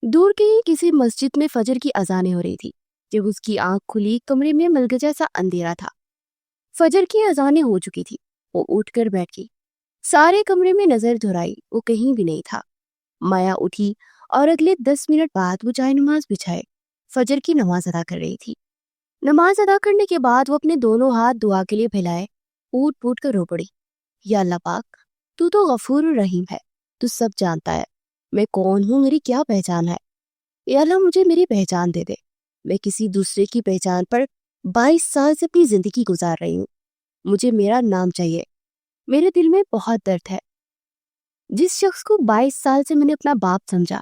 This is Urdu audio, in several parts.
دور کہیں کسی مسجد میں فجر کی اذانیں ہو رہی تھی۔ جب اس کی آنکھ کھلی کمرے میں ملک جیسا اندھیرا تھا۔ فجر کی اذانیں ہو چکی تھی۔ وہ اٹھ کر بیٹھ گئی، سارے کمرے میں نظر دہرائی، وہ کہیں بھی نہیں تھا۔ مایا اٹھی اور اگلے 10 منٹ بعد وہ جائے نماز بچھائے فجر کی نماز ادا کر رہی تھی۔ نماز ادا کرنے کے بعد وہ اپنے دونوں ہاتھ دعا کے لیے پھیلائے، پوٹ پوٹ کر رو پڑی۔ یا اللہ پاک، تو غفور الرحیم ہے، تو سب جانتا ہے میں کون ہوں، میری کیا پہچان ہے۔ یا اللہ مجھے میری پہچان دے دے، میں کسی دوسرے کی پہچان پر 22 سال سے اپنی زندگی گزار رہی ہوں، مجھے میرا نام چاہیے، میرے دل میں بہت درد ہے۔ جس شخص کو 22 سال سے میں نے اپنا باپ سمجھا،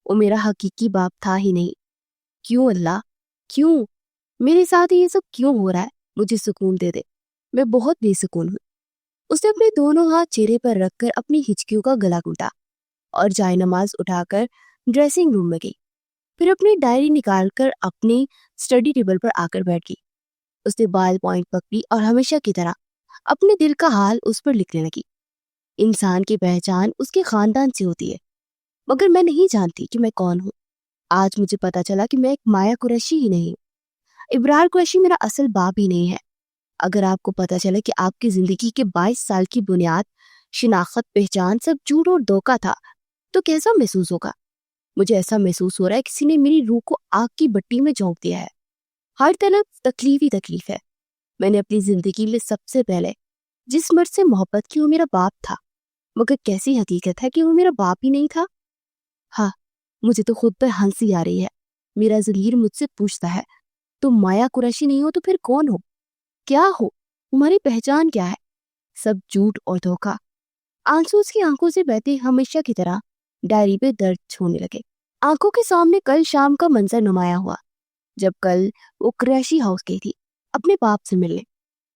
وہ میرا حقیقی باپ تھا ہی نہیں۔ کیوں اللہ، کیوں میرے ساتھ یہ سب کیوں ہو رہا ہے؟ مجھے سکون دے دے، میں بہت بے سکون ہوں۔ اس نے اپنے دونوں ہاتھ چہرے پر رکھ کر اپنی ہچکیوں کا گلا گھونٹا اور جائے نماز اٹھا کر ڈریسنگ روم میں گئی۔ پھر اپنی ڈائری نکال کر اپنے اسٹڈی ٹیبل پر آ کر بیٹھ گئی۔ اس نے بال پوائنٹ پکڑی اور ہمیشہ کی طرح اپنے دل کا حال اس پر لکھنے لگی۔ انسان کی پہچان اس کے خاندان سے ہوتی ہے، مگر میں نہیں جانتی کہ میں کون ہوں۔ آج مجھے پتا چلا کہ میں ایک مایا قریشی ہی نہیں ہوں، ابرار قریشی میرا اصل باپ ہی نہیں ہے۔ اگر آپ کو پتا چلے کہ آپ کی زندگی کے 22 سال کی بنیاد، شناخت، پہچان سب جھوٹ اور دھوکا تھا، تو کیسا محسوس ہوگا؟ مجھے ایسا محسوس ہو رہا ہے کسی نے میری روح کو آگ کی بٹی میں جھونک دیا ہے۔ ہر طرف تکلیف ہی تکلیف ہے۔ میں نے اپنی زندگی میں سب سے پہلے جس مرد سے محبت کی وہ میرا باپ تھا، مگر کیسی حقیقت ہے کہ وہ میرا باپ ہی نہیں تھا۔ ہاں، مجھے تو خود پر ہنسی آ رہی ہے۔ میرا ضمیر مجھ سے پوچھتا ہے تم مایا قریشی نہیں ہو تو پھر کون ہو؟ کیا ہو؟ تمہاری پہچان کیا ہے؟ سب جھوٹ اور دھوکا۔ آنسو اس کی آنکھوں سے بہتے ہمیشہ کی طرح ڈائری پہ درج چھونے لگے۔ آنکھوں کے سامنے کل شام کا منظر نمایاں ہوا، جب کل وہ قریشی ہاؤس گئی تھی اپنے باپ سے ملنے۔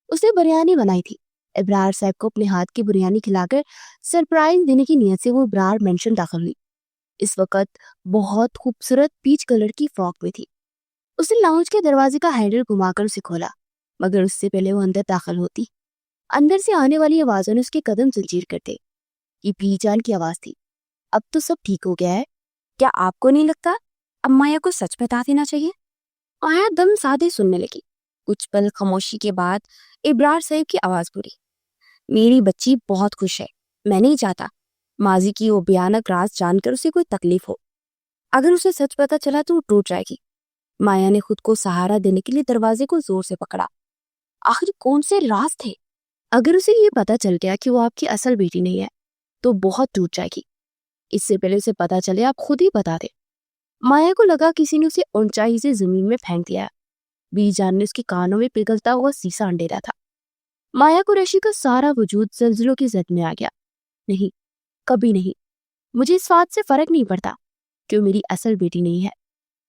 اس نے بریانی بنائی تھی۔ ابرار صاحب کو اپنے ہاتھ کی بریانی کھلا کر سرپرائز دینے کی نیت سے وہ ابرار مینشن داخل ہوئی۔ اس وقت بہت خوبصورت پیچ کلر کی فراک میں تھی۔ اس نے لاؤنج کے دروازے کا ہینڈل گھما کر اسے کھولا، مگر اس سے پہلے وہ اندر داخل ہوتی، اندر سے آنے والی آوازوں نے اس کے قدم زنجیر کر دے۔ یہ پی جان کی آواز تھی۔ اب تو سب ٹھیک ہو گیا ہے، کیا آپ کو نہیں لگتا اب مایا کو سچ بتا دینا چاہیے؟ مایا دم سادے سننے لگی۔ کچھ پل خاموشی کے بعد ابرار صاحب کی آواز بولی، میری بچی بہت خوش ہے، میں نہیں چاہتا ماضی کی وہ بھیانک راز جان کر اسے کوئی تکلیف ہو۔ اگر اسے سچ پتا چلا تو وہ ٹوٹ جائے گی۔ مایا نے خود کو سہارا دینے کے لیے دروازے کو زور سے پکڑا۔ آخر کون سے راز تھے؟ اگر اسے یہ پتا چل گیا کہ وہ آپ کی اصل بیٹی نہیں ہے تو بہت ٹوٹ جائے گی۔ اس سے پہلے اسے پتا چلے آپ خود ہی بتا دیں۔ مایا کو لگا کسی نے اسے اونچائی سے زمین میں پھینک دیا۔ بی جان نے اس کے کانوں میں پگھلتا ہوا سیسا انڈیرا تھا۔ مایا قریشی کا سارا وجود زلزلوں کی زد میں آ گیا۔ نہیں، کبھی نہیں، مجھے اس بات سے فرق نہیں پڑتا کہ وہ میری اصل بیٹی نہیں ہے،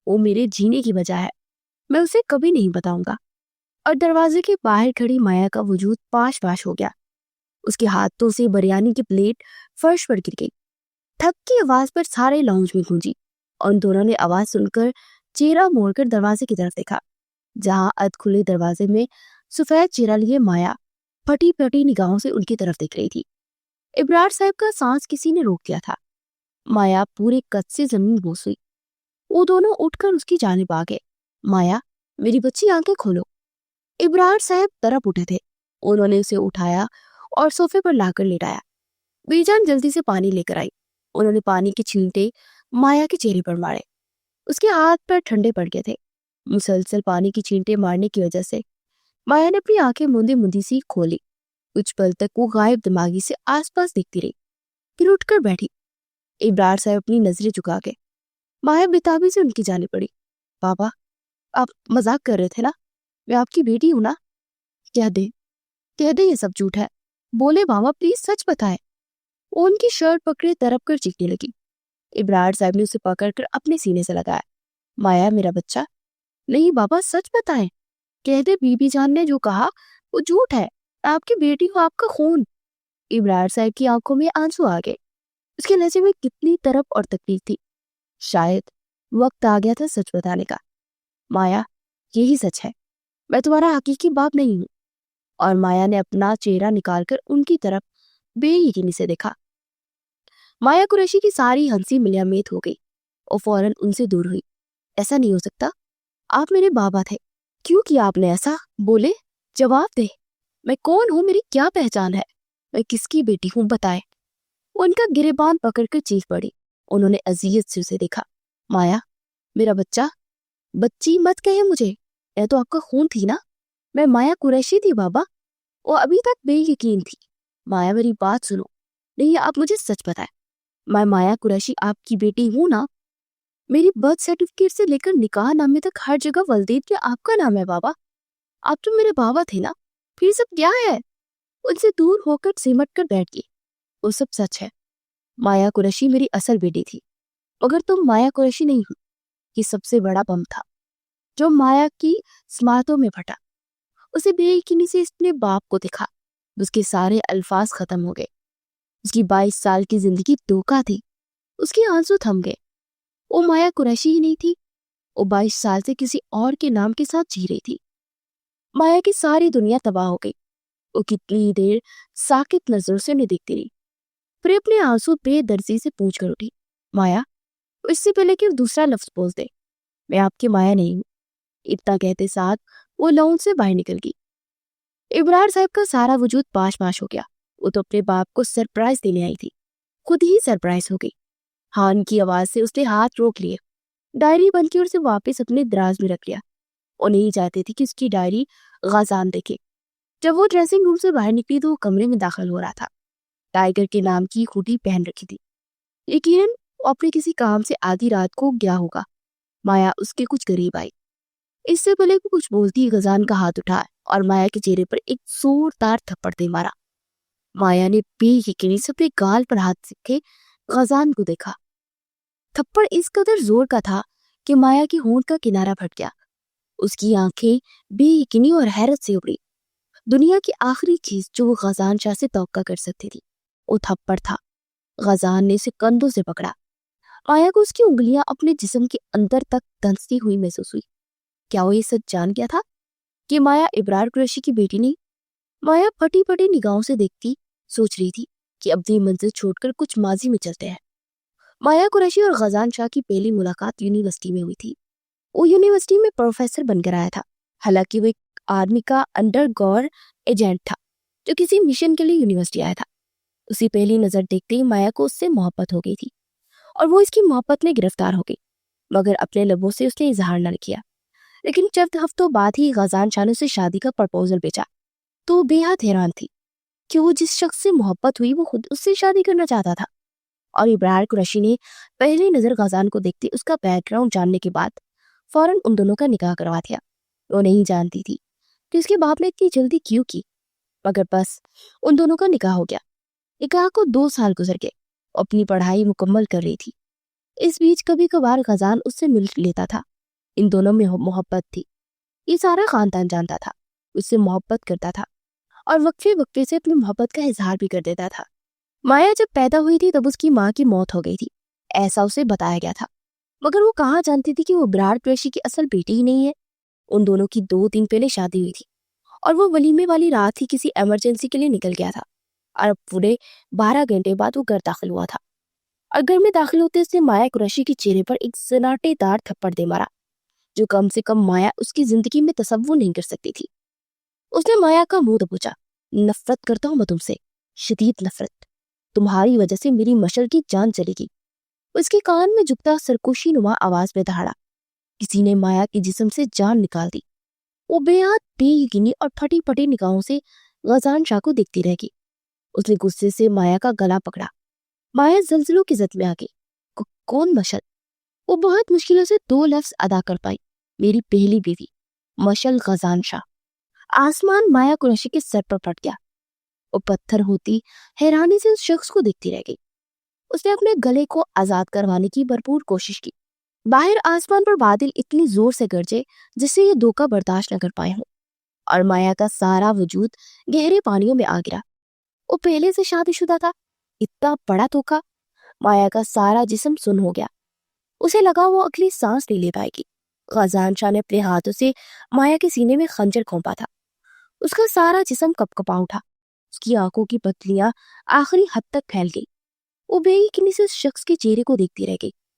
وہ میرے جینے کی وجہ ہے، میں اسے کبھی نہیں بتاؤں گا۔ اور دروازے کے باہر کھڑی مایا کا وجود پاش پاش ہو گیا۔ اس کے ہاتھوں سے بریانی کی پلیٹ فرش پر گر گئی۔ تھک کی آواز پر سارے لاؤنج میں گونجی، اور ان دونوں نے آواز سن کر چہرہ موڑ کر دروازے کی طرف دیکھا، جہاں اد کھلے دروازے میں سفید چہرہ لیے مایا پھٹی پھٹی نگاہوں سے ان کی طرف دیکھ رہی تھی۔ ابرار صاحب کا سانس کسی نے روک دیا تھا۔ مایا پورے قد سے زمین بوس ہوئی۔ وہ دونوں اٹھ کر اس کی جانب آ گئے۔ مایا، میری بچی آنکھیں کھولو۔ ابرار صاحب تڑپ اٹھے تھے۔ انہوں نے اسے اٹھایا اور صوفے پر لا کر لیٹایا۔ بی جان جلدی سے پانی لے کر آئی۔ انہوں نے پانی کے چھینٹے مایا کے چہرے پر مارے۔ اس کے ہاتھ پر ٹھنڈے پڑ گئے تھے۔ مسلسل پانی کی چھینٹے مارنے کی وجہ سے مایا نے اپنی آنکھیں موندی موندی سی کھولی۔ کچھ پل تک وہ غائب دماغی سے آس پاس دیکھتی رہی، پھر اٹھ کر بیٹھی۔ ابرار صاحب اپنی نظریں جھکا کے مایا بےتابی سے ان کی جانب پڑی۔ بابا، آپ مذاق کر رہے تھے نا، میں آپ کی بیٹی ہوں نا، کہہ دے یہ سب جھوٹ ہے، بولے بابا پلیز سچ بتائے۔ وہ ان کی شرٹ پکڑے تڑپ کر چیخنے لگی۔ ابرار صاحب نے اسے پکڑ کر اپنے سینے سے لگایا۔ مایا میرا بچہ، نہیں بابا سچ بتائیں، کہہ دے بی بی جان نے جو کہا وہ جھوٹ ہے، آپ کی بیٹی ہو، آپ کا خون۔ ابرار صاحب کی آنکھوں میں آنسو آ گئے۔ اس کے لہجے میں کتنی تڑپ اور تکلیف تھی۔ شاید وقت آ گیا تھا سچ بتانے کا۔ مایا، یہی سچ ہے، میں تمہارا حقیقی باپ نہیں ہوں۔ اور مایا نے اپنا چہرہ نکال کر ان کی طرف بے یقینی سے دیکھا۔ مایا قریشی کی ساری ہنسی ملیامت ہو گئی۔ اور فوراً ان سے دور ہوئی۔ ایسا نہیں ہو سکتا، آپ میرے بابا تھے، کیوں کیا آپ نے ایسا؟ بولے، جواب دے، میں کون ہوں، میری کیا پہچان ہے، میں کس کی بیٹی ہوں، بتائے۔ وہ ان کا گریبان پکڑ کر چیخ پڑی۔ انہوں نے اذیت سے اسے دیکھا۔ مایا، میرا بچہ، بچی مت کہے مجھے، یہ تو آپ کا خون تھی نا، میں مایا قریشی تھی بابا۔ وہ ابھی تک بے یقین تھی۔ مایا میری بات سنو، نہیں آپ مجھے سچ بتائیں، میں مایا قریشی آپ کی بیٹی ہوں نا؟ میری برتھ سرٹیفکیٹ سے لے کر نکاح نامے تک ہر جگہ ولدید کے آپ کا نام ہے بابا، آپ تو میرے بابا تھے نا، پھر سب کیا ہے؟ ان سے دور ہو کر سمٹ کر بیٹھ گئی۔ وہ سب سچ ہے، مایا قریشی میری اصل بیٹی تھی، مگر تم مایا قریشی نہیں ہو۔ یہ سب سے بڑا بم تھا جو مایا کی سماعتوں میں پھٹا۔ اسے بے یقینی سے اپنے باپ کو دکھا، اس کے سارے الفاظ ختم ہو گئے۔ اس کی 22 سال کی زندگی دھوکا تھی، اس کے آنسو تھم گئے۔ وہ مایا قریشی ہی نہیں تھی، وہ 22 سال سے کسی اور کے نام کے ساتھ جی رہی تھی۔ مایا کی ساری دنیا تباہ ہو گئی۔ وہ کتنی دیر ساکت نظروں سے انہیں دیکھتی رہی، پھر اپنے آنسو بے درزی سے پوچھ کر اٹھی، مایا، اس سے پہلے کہ وہ دوسرا لفظ بول دے، میں آپ کی مایا نہیں ہوں۔ اتنا کہتے ساتھ وہ لاؤنج سے باہر نکل گئی۔ ابرار صاحب کا سارا وجود پاش پاش ہو گیا۔ وہ تو اپنے باپ کو سرپرائز دینے آئی تھی، خود ہی سرپرائز ہو گئی۔ ہان کی آواز سے اس نے ہاتھ روک لیے، ڈائری بند کی اور اسے واپس اپنے دراز میں رکھ لیا۔ وہ نہیں چاہتی تھی کہ اس کی ڈائری غازان دیکھے۔ جب وہ ڈریسنگ روم سے باہر نکلی تو وہ کمرے میں داخل ہو رہا تھا۔ ٹائیگر کے نام کی ہوڈی پہن رکھی تھی، یقیناً وہ اپنے کسی کام سے آدھی رات کو گیا ہوگا۔ مایا اس کے کچھ قریب آئی۔ اس سے پہلے کہ کچھ بولتی غازان کا ہاتھ اٹھایا اور مایا کے چہرے پر ایک زوردار تھپڑ دے مارا۔ مایا نے بے یقینی سے اپنے گال پر ہاتھ رکھے غازان کو دیکھا۔ تھپڑ اس قدر زور کا تھا کہ مایا کی ہونٹ کا کنارہ پھٹ گیا۔ اس کی آنکھیں بے یقینی اور حیرت سے اڑی۔ دنیا کی آخری چیز جو وہ غازان شاہ سے توقع کر سکتی تھی وہ تھپڑ تھا۔ غازان نے اسے کندھوں سے پکڑا۔ مایا کو اس کی انگلیاں اپنے جسم کے اندر تک دھنستی ہوئی محسوس ہوئی۔ کیا وہ یہ سچ جان گیا تھا کہ مایا ابرار قریشی کی بیٹی نہیں؟ مایا پھٹی پھٹی نگاہوں سے دیکھتی، سوچ رہی تھی کہ اپنی منزل چھوڑ کر کچھ ماضی میں چلتے ہیں۔ مایا قریشی اور غازان شاہ کی پہلی ملاقات یونیورسٹی میں ہوئی تھی۔ وہ یونیورسٹی میں پروفیسر بن کر آیا تھا، حالانکہ وہ ایک آرمی کا انڈر گور ایجنٹ تھا جو کسی مشن کے لیے یونیورسٹی آیا تھا۔ اسی پہلی نظر دیکھتے ہی مایا کو اس سے محبت ہو گئی تھی اور وہ اس کی محبت میں گرفتار ہو گئی، مگر اپنے لبوں سے اس نے اظہار نہ کیا۔ لیکن چند ہفتوں بعد ہی غازان شاہ نے اسے شادی کا پرپوزل بھیجا تو وہ بے حد حیران تھی کہ وہ جس شخص سے محبت ہوئی وہ خود اس سے شادی کرنا چاہتا تھا۔ اور ابرار قریشی نے پہلی نظر غازان کو دیکھتے اس کا بیک گراؤنڈ جاننے کے بعد فوراً ان دونوں کا نکاح کروا دیا۔ وہ نہیں جانتی تھی کہ اس کے باپ نے اتنی جلدی کیوں کی، مگر بس ان دونوں کا نکاح ہو گیا۔ نکاح کو 2 سال گزر گئے، وہ اپنی پڑھائی مکمل کر رہی تھی۔ اس بیچ کبھی کبھار غازان اس سے مل لیتا تھا۔ ان دونوں میں محبت تھی، یہ سارا خاندان جانتا تھا۔ اس سے محبت کرتا تھا اور وقفے وقفے سے اپنی محبت کا اظہار بھی کر دیتا تھا۔ مایا جب پیدا ہوئی تھی تب اس کی ماں کی موت ہو گئی تھی، ایسا اسے بتایا گیا تھا، مگر وہ کہاں جانتی تھی کہ وہ ابرار قریشی کی اصل بیٹی ہی نہیں ہے۔ ان دونوں کی 2 دن پہلے شادی ہوئی تھی اور وہ ولیمے والی رات ہی کسی ایمرجنسی کے لیے نکل گیا تھا اور اب پورے 12 گھنٹے بعد وہ گھر داخل ہوا تھا۔ اور گھر میں داخل ہوتے اس نے مایا قریشی کے چہرے پر ایک سناٹے دار تھپڑ دے مارا جو کم سے کم مایا اس کی زندگی میں تصور نہیں کر سکتی تھی۔ اس نے مایا کا منہ دبوچا، نفرت کرتا ہوں میں تم سے، شدید نفرت، تمہاری وجہ سے میری مشل کی جان چلے گی۔ اس کے کان میں جھکتا سرکوشی نما آواز میں دہاڑا، کسی نے مایا کے جسم سے جان نکال دی۔ وہ بے حد بے یقینی اور پھٹی پھٹی نگاہوں سے غازان شاہ کو دیکھتی رہ گئی۔ اس نے غصے سے مایا کا گلا پکڑا۔ مایا زلزلوں کی زد میں آ گئی۔ کون مشل؟ وہ بہت مشکلوں سے 2 لفظ ادا کر پائی، میری پہلی بیوی، مشل غازان شاہ۔ آسمان مایا قریشی کے سر پر پھٹ گیا۔ وہ پتھر ہوتی حیرانی سے اس شخص کو دیکھتی رہ گئی۔ اس نے اپنے گلے کو آزاد کروانے کی بھرپور کوشش کی۔ باہر آسمان پر بادل اتنی زور سے گرجے جس سے یہ دھوکہ برداشت نہ کر پائے ہوں، اور مایا کا سارا وجود گہرے پانیوں میں آ گرا۔ وہ پہلے سے شادی شدہ تھا، اتنا بڑا دھوکہ۔ مایا کا سارا جسم سن ہو گیا، اسے لگا وہ اگلی سانس نہیں لے پائے گی۔ غازان شاہ نے اپنے ہاتھوں سے مایا کے سینے میں خنجر کھونپا تھا۔ اس کا سارا جسم کپ کپا اٹھا، اس کی آنکھوں کی پتلیاں آخری حد تک پھیل گئی۔ وہ بے یقینی سے اس شخص کے چہرے کو دیکھتی رہ گئی۔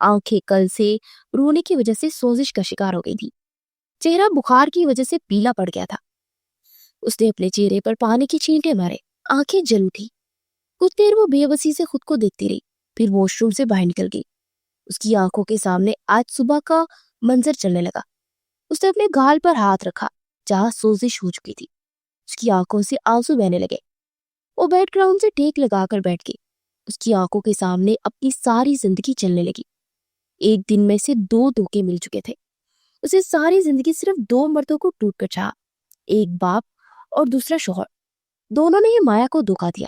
آنکھیں کل سے رونے کی وجہ سے سوزش کا شکار ہو گئی تھی. چہرہ بخار کی وجہ سے پیلا پڑ گیا تھا. اس نے اپنے چہرے پر پانی کی چھینٹے مارے. آنکھیں جل اٹھی. کچھ دیر وہ بے بسی سے خود کو دیکھتی رہی، پھر واش روم سے باہر نکل گئی. اس کی آنکھوں کے سامنے آج صبح کا منظر چلنے لگا. اس نے اپنے گال پر ہاتھ رکھا جہاں سوزش ہو چکی تھی. اس کی آنکھوں سے آنسو بہنے لگے. وہ بیڈ گراؤنڈ سے ٹیک لگا کر بیٹھ گئی. اس کی آنکھوں کے سامنے اپنی ساری زندگی چلنے لگی. ایک دن میں سے 2 دھوکے مل چکے تھے. اسے ساری زندگی صرف 2 مردوں کو ٹوٹ کر چاہا، ایک باپ اور دوسرا شوہر. دونوں نے یہ مایا کو دھوکا دیا.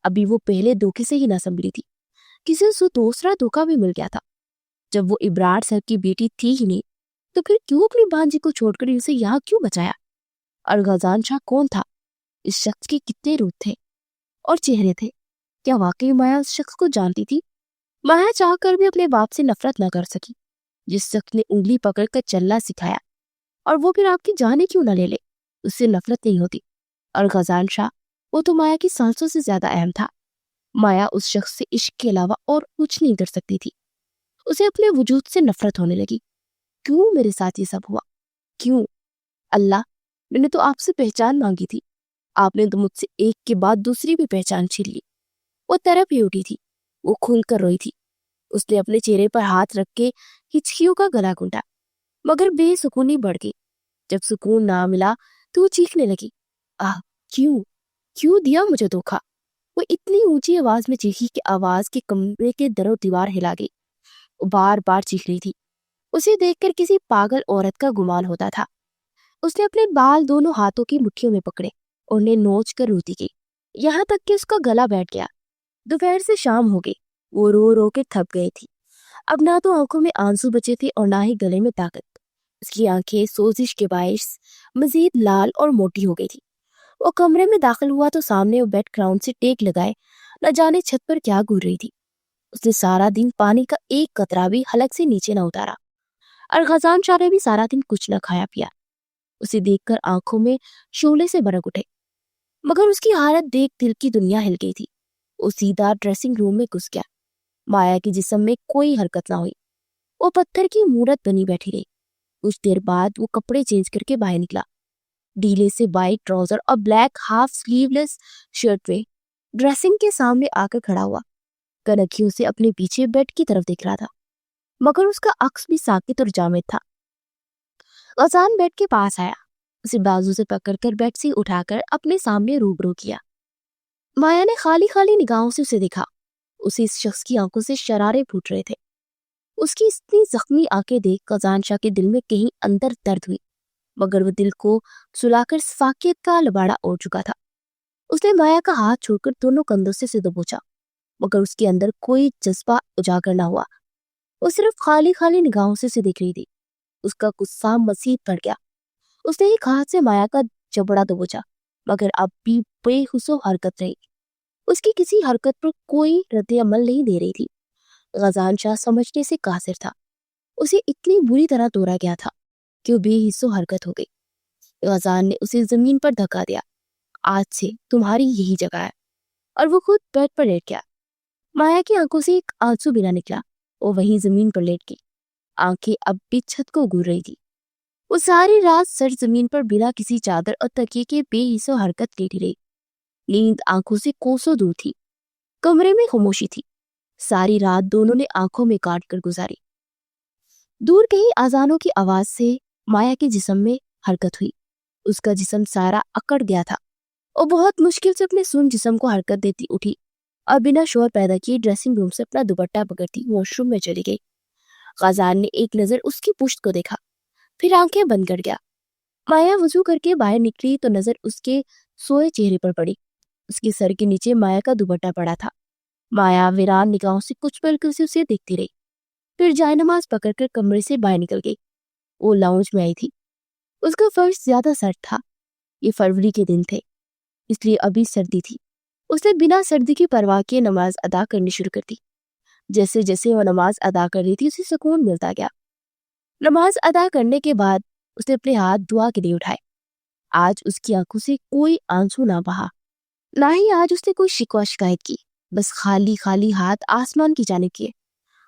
ابھی وہ پہلے دھوکے سے ہی نہ سنبھلی تھی، کسی سے دوسرا دھوکا بھی مل گیا تھا. جب وہ ابرار صاحب کی بیٹی تھی ہی نہیں تو پھر کیوں اپنی بانجی کو چھوڑ کر اسے یہاں کیوں بچایا؟ اور غزان شاہ کون تھا؟ اس شخص کے کتنے روپ تھے اور چہرے تھے؟ کیا واقعی مایا اس شخص کو جانتی تھی؟ مایا چاہ کر بھی اپنے باپ سے نفرت نہ کر سکی، جس شخص نے انگلی پکڑ کر چلنا سکھایا، اور وہ پھر آپ کی جانیں کیوں نہ لے لے، اس سے نفرت نہیں ہوتی. اور غزان شاہ وہ تو مایا کی سانسوں سے زیادہ اہم تھا. مایا اس شخص سے عشق کے علاوہ اور کچھ نہیں کر سکتی تھی. اسے اپنے وجود سے نفرت ہونے لگی. کیوں میرے ساتھ یہ سب ہوا؟ کیوں؟ اللہ، میں نے تو آپ سے پہچان مانگی تھی، آپ نے تو مجھ سے ایک کے بعد دوسری بھی پہچان چھین لی. وہ تڑپ ہی اٹھی تھی. وہ کھل کر روئی تھی. اس نے اپنے چہرے پر ہاتھ رکھ کے ہچکیوں کا گلا گھونٹا، مگر بے سکونی بڑھ گئی. جب سکون نہ ملا تو وہ چیخنے لگی، کیوں دیا مجھے دھوکا؟ وہ اتنی اونچی آواز میں چیخی کہ آواز کے کمرے کے در و دیوار ہلا گئی. وہ بار بار چیخ رہی تھی. اسے دیکھ کر کسی پاگل عورت کا گمان ہوتا تھا. اس نے اپنے بال دونوں ہاتھوں کی مٹھیوں میں پکڑے، انہیں نوچ کر روتی گئی، یہاں تک کہ اس کا گلا بیٹھ گیا. دوپہر سے شام ہو گئی. وہ رو رو کے تھک گئی تھی. اب نہ تو آنکھوں میں آنسو بچے تھے اور نہ ہی گلے میں طاقت. اس کی آنکھیں سوزش کے باعث مزید لال اور موٹی ہو گئی تھی. وہ کمرے میں داخل ہوا تو سامنے وہ بیڈ گراؤنڈ سے ٹیک لگائے نہ جانے چھت پر کیا گھور رہی تھی. اس نے سارا دن پانی کا ایک قطرہ بھی حلق سے نیچے نہ اتارا، اور غزان شاہ نے بھی سارا دن کچھ نہ کھایا پیا. اسے دیکھ کر آنکھوں میں شعلے سے برق اٹھے، مگر اس کی حالت دیکھ دل کی دنیا ہل گئی تھی. وہ سیدھا ڈریسنگ روم میں گھس گیا. مایا کے جسم میں کوئی حرکت نہ ہوئی. وہ پتھر کی مورت بنی بیٹھی رہی. کچھ دیر بعد وہ کپڑے چینج کر کے باہر نکلا. ڈھیلے سے وائٹ ٹراؤزر اور بلیک ہاف سلیو لیس شرٹ میں ڈریسنگ کے سامنے آ کر کھڑا ہوا. کنکھیوں سے اپنے پیچھے بیڈ کی طرف دیکھ رہا تھا، مگر اس کا عکس بھی ساکت اور جامد تھا. غزان بیڈ کے پاس آیا، اسے بازو سے پکڑ کر بیڈ سے اٹھا کر اپنے سامنے روبرو کیا. مایا نے خالی خالی نگاہوں سے اسے دیکھا. اسے اس شخص کی آنکھوں سے شرارے پھوٹ رہے تھے. اس کی اتنی زخمی آنکھیں دیکھ غزان شاہ کے دل میں کہیں اندر درد ہوئی، مگر وہ دل کو سلا کر فاقیت کا لباڑا اوڑھ چکا تھا. اس نے مایا کا ہاتھ چھوڑ کر دونوں کندھوں سے دبوچا، مگر اس کے اندر کوئی جذبہ اجاگر نہ ہوا. وہ صرف خالی خالی نگاہوں سے دیکھ رہی تھی. اس کا غصہ مزید بڑھ گیا. اس نے ایک ہاتھ سے مایا کا جبڑا دبوچا، مگر اب بھی بے ہوش و حرکت رہی. اس کی کسی حرکت پر کوئی رد عمل نہیں دے رہی تھی. غزان شاہ سمجھنے سے قاصر تھا. اسے اتنی بری طرح توڑا گیا تھا کہ وہ بے حس و حرکت ہو گئی. غزان نے اسے زمین پر دھکا دیا. آج سے تمہاری یہی جگہ ہے، اور وہ خود بیڈ پر لیٹ گیا. مایا کی آنکھوں سے ایک آنسو بھی نہ نکلا. وہ وہیں زمین پر لیٹ گئی، آنکھیں اب بھی چھت کو گھور رہی تھی. وہ ساری رات سر زمین پر بنا کسی چادر اور تکیے کے بے حس و حرکت لیٹی رہی. نیند آنکھوں سے کوسوں دور تھی. کمرے میں خاموشی تھی. ساری رات دونوں نے آنکھوں میں کاٹ کر گزاری. دور کہیں اذانوں کی آواز سے مایا کے جسم میں حرکت ہوئی. اس کا جسم سارا اکڑ گیا تھا. وہ بہت مشکل سے اپنے سن جسم کو حرکت دیتی اٹھی اور بنا شور پیدا کیے ڈریسنگ روم سے اپنا دوپٹہ پکڑتی واش روم میں چلی گئی. غزان نے ایک نظر اس کی پشت کو دیکھا، پھر آنکھیں بند کر گیا. مایا وضو کر کے باہر نکلی تو نظر اس کے سوئے چہرے پر پڑی. اس کے سر کے نیچے مایا کا دوپٹہ پڑا تھا. مایا ویران نگاہوں سے کچھ پل کے اسے دیکھتی رہی، پھر جائے نماز پکڑ کر کمرے سے باہر نکل گئی. وہ لاؤنج میں آئی تھی. اس کا فرش زیادہ سرد تھا. یہ فروری کے دن تھے، اس لیے ابھی سردی تھی. اس نے بنا سردی کی پرواہ کیے نماز ادا کرنی شروع کر دی. جیسے جیسے وہ نماز ادا کر رہی تھی اسے سکون ملتا گیا. نماز ادا کرنے کے بعد اس نے اپنے ہاتھ دعا کے لیے اٹھائے. آج اس کی آنکھوں سے کوئی آنسو نہ بہا، نہ ہی آج اس نے کوئی شکوہ شکایت کی. بس خالی خالی ہاتھ آسمان کی جانب کیے.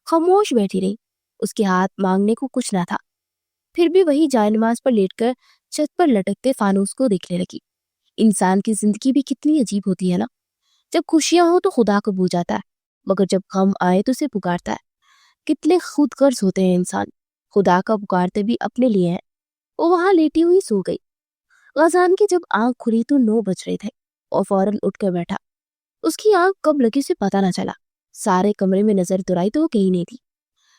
خاموش بیٹھی رہی. اس کے ہاتھ مانگنے کو کچھ نہ تھا، پھر بھی وہی جائے نماز پر لیٹ کر چھت پر لٹکتے فانوس کو دیکھنے لگی. انسان کی زندگی بھی کتنی عجیب ہوتی ہے نا. جب خوشیاں ہوں تو خدا کو بھول جاتا ہے، مگر جب غم آئے تو اسے پکارتا ہے. کتنے خود غرض ہوتے ہیں انسان، خدا کا پکارتے بھی اپنے لیے ہیں. وہ وہاں لیٹی ہوئی سو گئی. غزان کی جب آنکھ کھلی تو 9 بج رہے تھے اور فوراً اٹھ کر بیٹھا. اس کی آنکھ کب لگی اسے پتا نہ چلا. سارے کمرے میں نظر دوڑائی تو وہ کہیں نہیں تھی.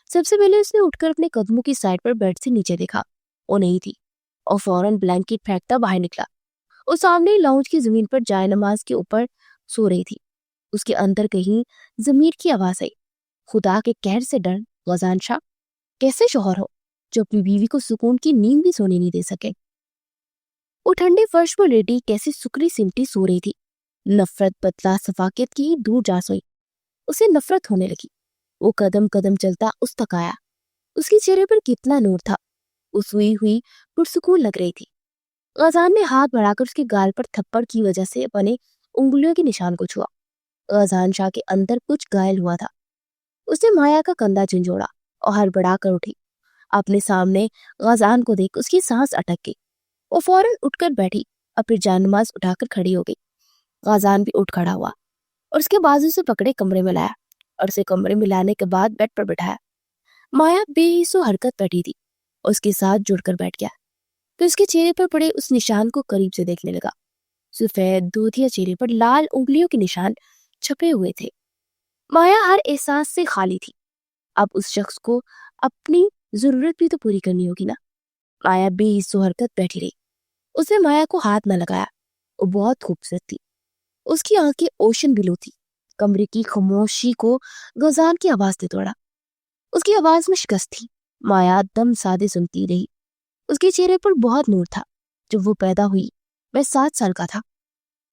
سب سے پہلے اس نے اٹھ کر اپنے قدموں کی سائڈ پر بیڈ سے نیچے دیکھا، وہ نہیں تھی، اور فوراً بلینکٹ پھینکتا باہر نکلا. وہ سامنے لاؤنج کی زمین پر جائے نماز کے اوپر سو رہی تھی. اس کے اندر کہیں ضمیر کی آواز آئی، خدا کے قہر سے ڈر غزان شاہ. کیسے شوہر ہو جو اپنی بیوی کو سکون کی نیند بھی سونے نہیں دے سکے. وہ ٹھنڈے فرش پر لیٹی کیسی سکری سمٹی سو رہی تھی. نفرت بدلا صفاقیت کی ہی دور جا سوئی. اسے نفرت ہونے لگی. وہ قدم قدم چلتا اس تک آیا. اس کے چہرے پر کتنا نور تھا. وہ سوئی ہوئی پرسکون لگ رہی تھی. غزان نے ہاتھ بڑھا کر اس کے گال پر تھپڑ کی وجہ سے بنے انگلیوں کے نشان کو چھوا. غزان شاہ کے اندر کچھ گائل ہوا تھا. اس نے مایا کا کندھا جھنجھوڑا اور ہڑبڑا کر اٹھی. اپنے سامنے غزان کو دیکھ اس کی سانس اٹک گئی. وہ فوراً اٹھ کر بیٹھی اور پھر جان نماز اٹھا کر کھڑی ہو گئی. غزان بھی اٹھ کھڑا ہوا اور اس کے بازو سے پکڑے کمرے میں لایا اور اسے کمرے میں لانے کے بعد بیڈ پر بٹھایا. مایا بے حس و حرکت بیٹھی تھی اور اس کے ساتھ جڑ کر بیٹھ گیا. پھر اس کے چہرے پر پڑے اس نشان کو قریب سے دیکھنے لگا. سفید دودھیا چہرے پر لال انگلیوں کے نشان چھپے ہوئے تھے. مایا ہر احساس سے خالی تھی. اب اس شخص کو اپنی ضرورت بھی تو پوری کرنی ہوگی نا. مایا بے حس و حرکت بیٹھی رہی. اس نے مایا کو ہاتھ نہ لگایا. وہ بہت خوبصورت تھی. اس کی آنکھیں اوشن بلو تھی. کمرے کی خاموشی کو غزان کی آواز نے توڑا. اس کی آواز میں شکست تھی. مایا دم سادے سنتی رہی. اس کے چہرے پر بہت نور تھا. جب وہ پیدا ہوئی میں 7 سال کا تھا.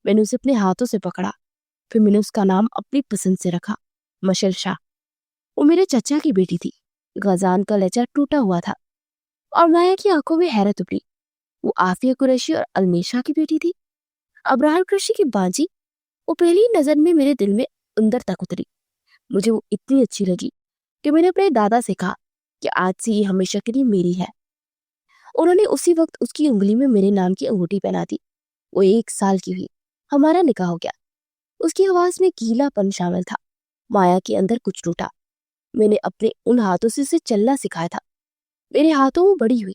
میں نے اسے اپنے ہاتھوں سے پکڑا. پھر میں نے اس کا نام اپنی پسند سے رکھا، مشل شاہ. وہ میرے چچا کی بیٹی تھی. غزان کا لہجہ ٹوٹا ہوا تھا اور مایا کی آنکھوں میں حیرت ابھری. وہ عافیہ قریشی اور المیشا کی بیٹی تھی، ابرار قریشی کی بانجی. وہ پہلی نظر میں میرے دل میں اندر تک اتری. مجھے وہ اتنی اچھی لگی کہ میں نے اپنے دادا سے کہا کہ آج سے یہ ہمیشہ کے لیے میری ہے. انہوں نے اسی وقت اس کی انگلی میں میرے نام کی انگوٹھی پہنا دی. وہ 1 سال کی ہوئی. ہمارا نکاح ہو گیا. اس کی آواز میں گیلا پن شامل تھا. مایا کے اندر کچھ ٹوٹا. میں نے اپنے ان ہاتھوں سے اسے چلنا سکھایا تھا. میرے ہاتھوں وہ بڑی ہوئی.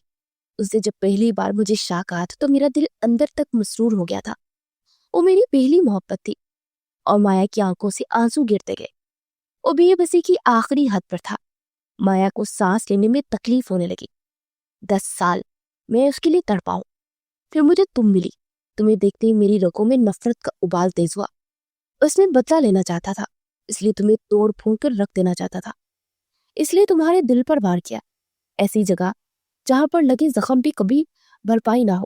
اس نے جب پہلی بار مجھے شاہ کہا تھا تو میرا دل اندر تک مسرور ہو گیا تھا. وہ میری پہلی محبت تھی. اور مایا کی آنکھوں سے آنسو گرتے گئے. وہ بے بسی کی آخری حد پر تھا. مایا کو سانس لینے میں تکلیف ہونے لگی. 10 سال میں اس کے لیے تڑپاؤں. پھر مجھے تم ملی. تمہیں دیکھتے ہی میری رگوں میں نفرت کا ابال تیز ہوا. اس نے بدلہ لینا چاہتا تھا، اس لیے تمہیں توڑ پھوڑ کر رکھ دینا چاہتا تھا. اس لیے تمہارے دل پر وار کیا، ایسی جگہ جہاں پر لگے زخم بھی کبھی بھرپائی نہ ہو.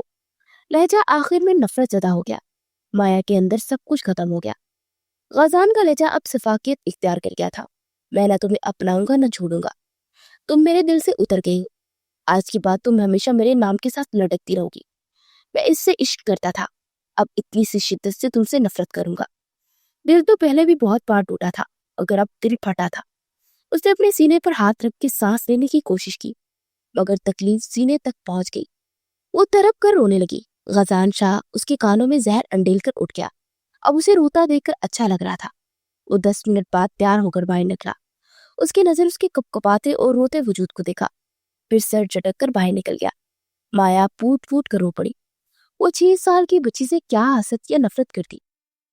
لہجہ آخر میں نفرت زدہ ہو گیا. مایا کے اندر سب کچھ ختم ہو گیا. غزان کا لہجہ اب صفاقیت اختیار کر گیا تھا. میں نہ تمہیں اپناؤں گا نہ چھوڑوں گا. تم میرے دل سے اتر گئی ہو. آج کے بعد تم ہمیشہ میرے نام کے ساتھ لٹکتی رہو گی. میں اس سے عشق کرتا تھا، اب اتنی سی شدت سے تم سے نفرت کروں گا. دل تو پہلے بھی بہت بار ٹوٹا تھا، اگر اب دل پھٹا تھا. اس نے اپنے سینے پر ہاتھ رکھ کے سانس لینے کی کوشش کی، مگر تکلیف سینے تک پہنچ گئی. وہ تڑپ کر رونے لگی. غزان شاہ اس کے کانوں میں زہر انڈیل کر اٹھ گیا. اب اسے روتا دیکھ کر اچھا لگ رہا تھا. وہ 10 منٹ بعد تیار ہو کر باہر نکلا. اس کی نظر اس کے کپکپاتے اور روتے وجود کو دیکھا، پھر سر جھٹک کر باہر نکل گیا. مایا پوٹ پوٹ کر رو پڑی. وہ 6 سال کی بچی سے کیا حسد یا نفرت کرتی.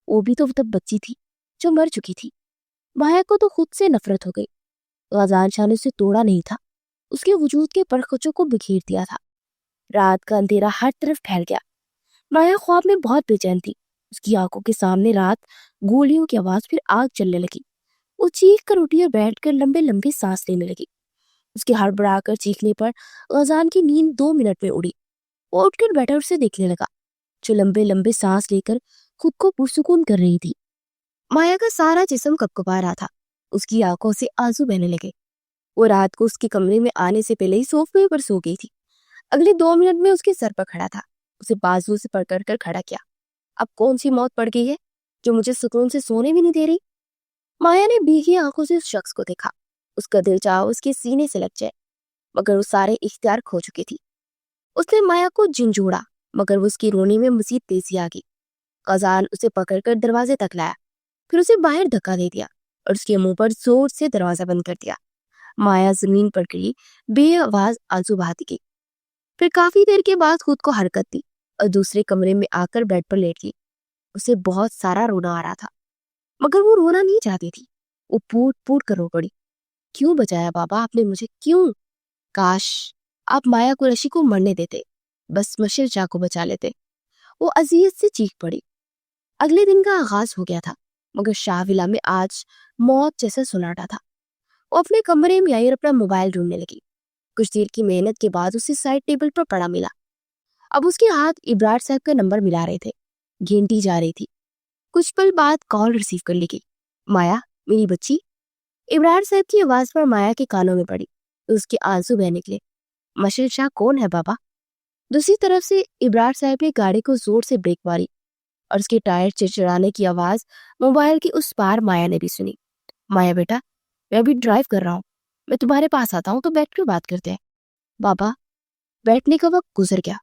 وہ بھی تو تب بچی تھی جو مر چکی تھی. مایا کو تو خود سے نفرت ہو گئی. غزان شاہ نے اسے توڑا نہیں تھا، اس کے وجود کے پرخچوں کو بکھیر دیا تھا. رات کا اندھیرا ہر طرف پھیل گیا. مایا خواب میں بہت بے چین تھی. اس کی آنکھوں کے سامنے رات گولیوں کی آواز پھر آگ چلنے لگی. وہ چیخ کر اٹھی اور بیٹھ کر لمبے لمبے سانس لینے لگی. اس کے ہڑبڑا کر چیخنے پر غزان کی نیند 2 منٹ میں اڑی. وہ اٹھ کر بیٹھا اور اسے دیکھنے لگا جو لمبے لمبے سانس لے کر خود کو پرسکون کر رہی تھی. مایا کا سارا جسم کپکپا رہا تھا. اس کی آنکھوں سے آنسو بہنے لگے. وہ رات کو اس کے کمرے میں آنے سے پہلے ہی صوفے پر سو گئی تھی. اگلے 2 منٹ میں اس کے سر پر کھڑا تھا. اسے بازو سے پکڑ کر کھڑا کیا. اب کون سی موت پڑ گئی ہے جو مجھے سکون سے سونے بھی نہیں دے رہی. مایا نے بھیگی آنکھوں سے اس شخص کو دیکھا. اس کا دل چاہا اس کے سینے سے لگ جائے، مگر وہ سارے اختیار کھو چکی تھی۔ اس نے مایا کو جھنجھوڑا، مگر وہ اس کی رونے میں مزید تیزی آ گئی۔ غزال اسے پکڑ کر دروازے تک لایا، پھر اسے باہر دھکا دے دیا اور اس کے منہ پر زور سے دروازہ بند کر دیا۔ مایا زمین پر گری، بے آواز آنسو بہاتی گئی۔ پھر کافی دیر کے بعد خود کو حرکت دی اور دوسرے کمرے میں آ کر بیڈ پر لیٹ گئی۔ اسے بہت سارا رونا آ رہا تھا، مگر وہ رونا نہیں چاہتی تھی۔ وہ پھوٹ پھوٹ کر رو پڑی۔ کیوں بچایا بابا آپ نے مجھے، کیوں؟ کاش آپ مایا قریشی کو مرنے دیتے، بس مشل شاہ کو بچا لیتے۔ وہ اذیت سے چیخ پڑی۔ اگلے دن کا آغاز ہو گیا تھا، مگر شاہ ولا میں آج موت جیسا سناٹا تھا۔ وہ اپنے کمرے میں آئی اور اپنا موبائل ڈھونڈنے لگی۔ کچھ دیر کی محنت کے بعد اسے سائڈ ٹیبل پر پڑا ملا۔ اب اس کے ہاتھ ابرار صاحب کا نمبر ملا رہے تھے۔ گھنٹی جا رہی تھی۔ کچھ پل بعد کال ریسیو کر لی گئی۔ مایا میری بچی۔ ابرار صاحب کی آواز پر مایا کے کانوں میں پڑی، اس کے آنسو بہہ نکلے۔ مشل شاہ کون ہے بابا؟ دوسری طرف سے ابرار صاحب نے گاڑی کو زور سے بریک ماری اور اس کے ٹائر چرچرانے کی آواز موبائل کی اس پار مایا نے بھی سنی۔ مایا بیٹا، میں ابھی ڈرائیو کر رہا ہوں، میں تمہارے پاس آتا ہوں تو بیٹھ کر بات کرتے ہیں۔ بابا بیٹھنے کا وقت گزر گیا۔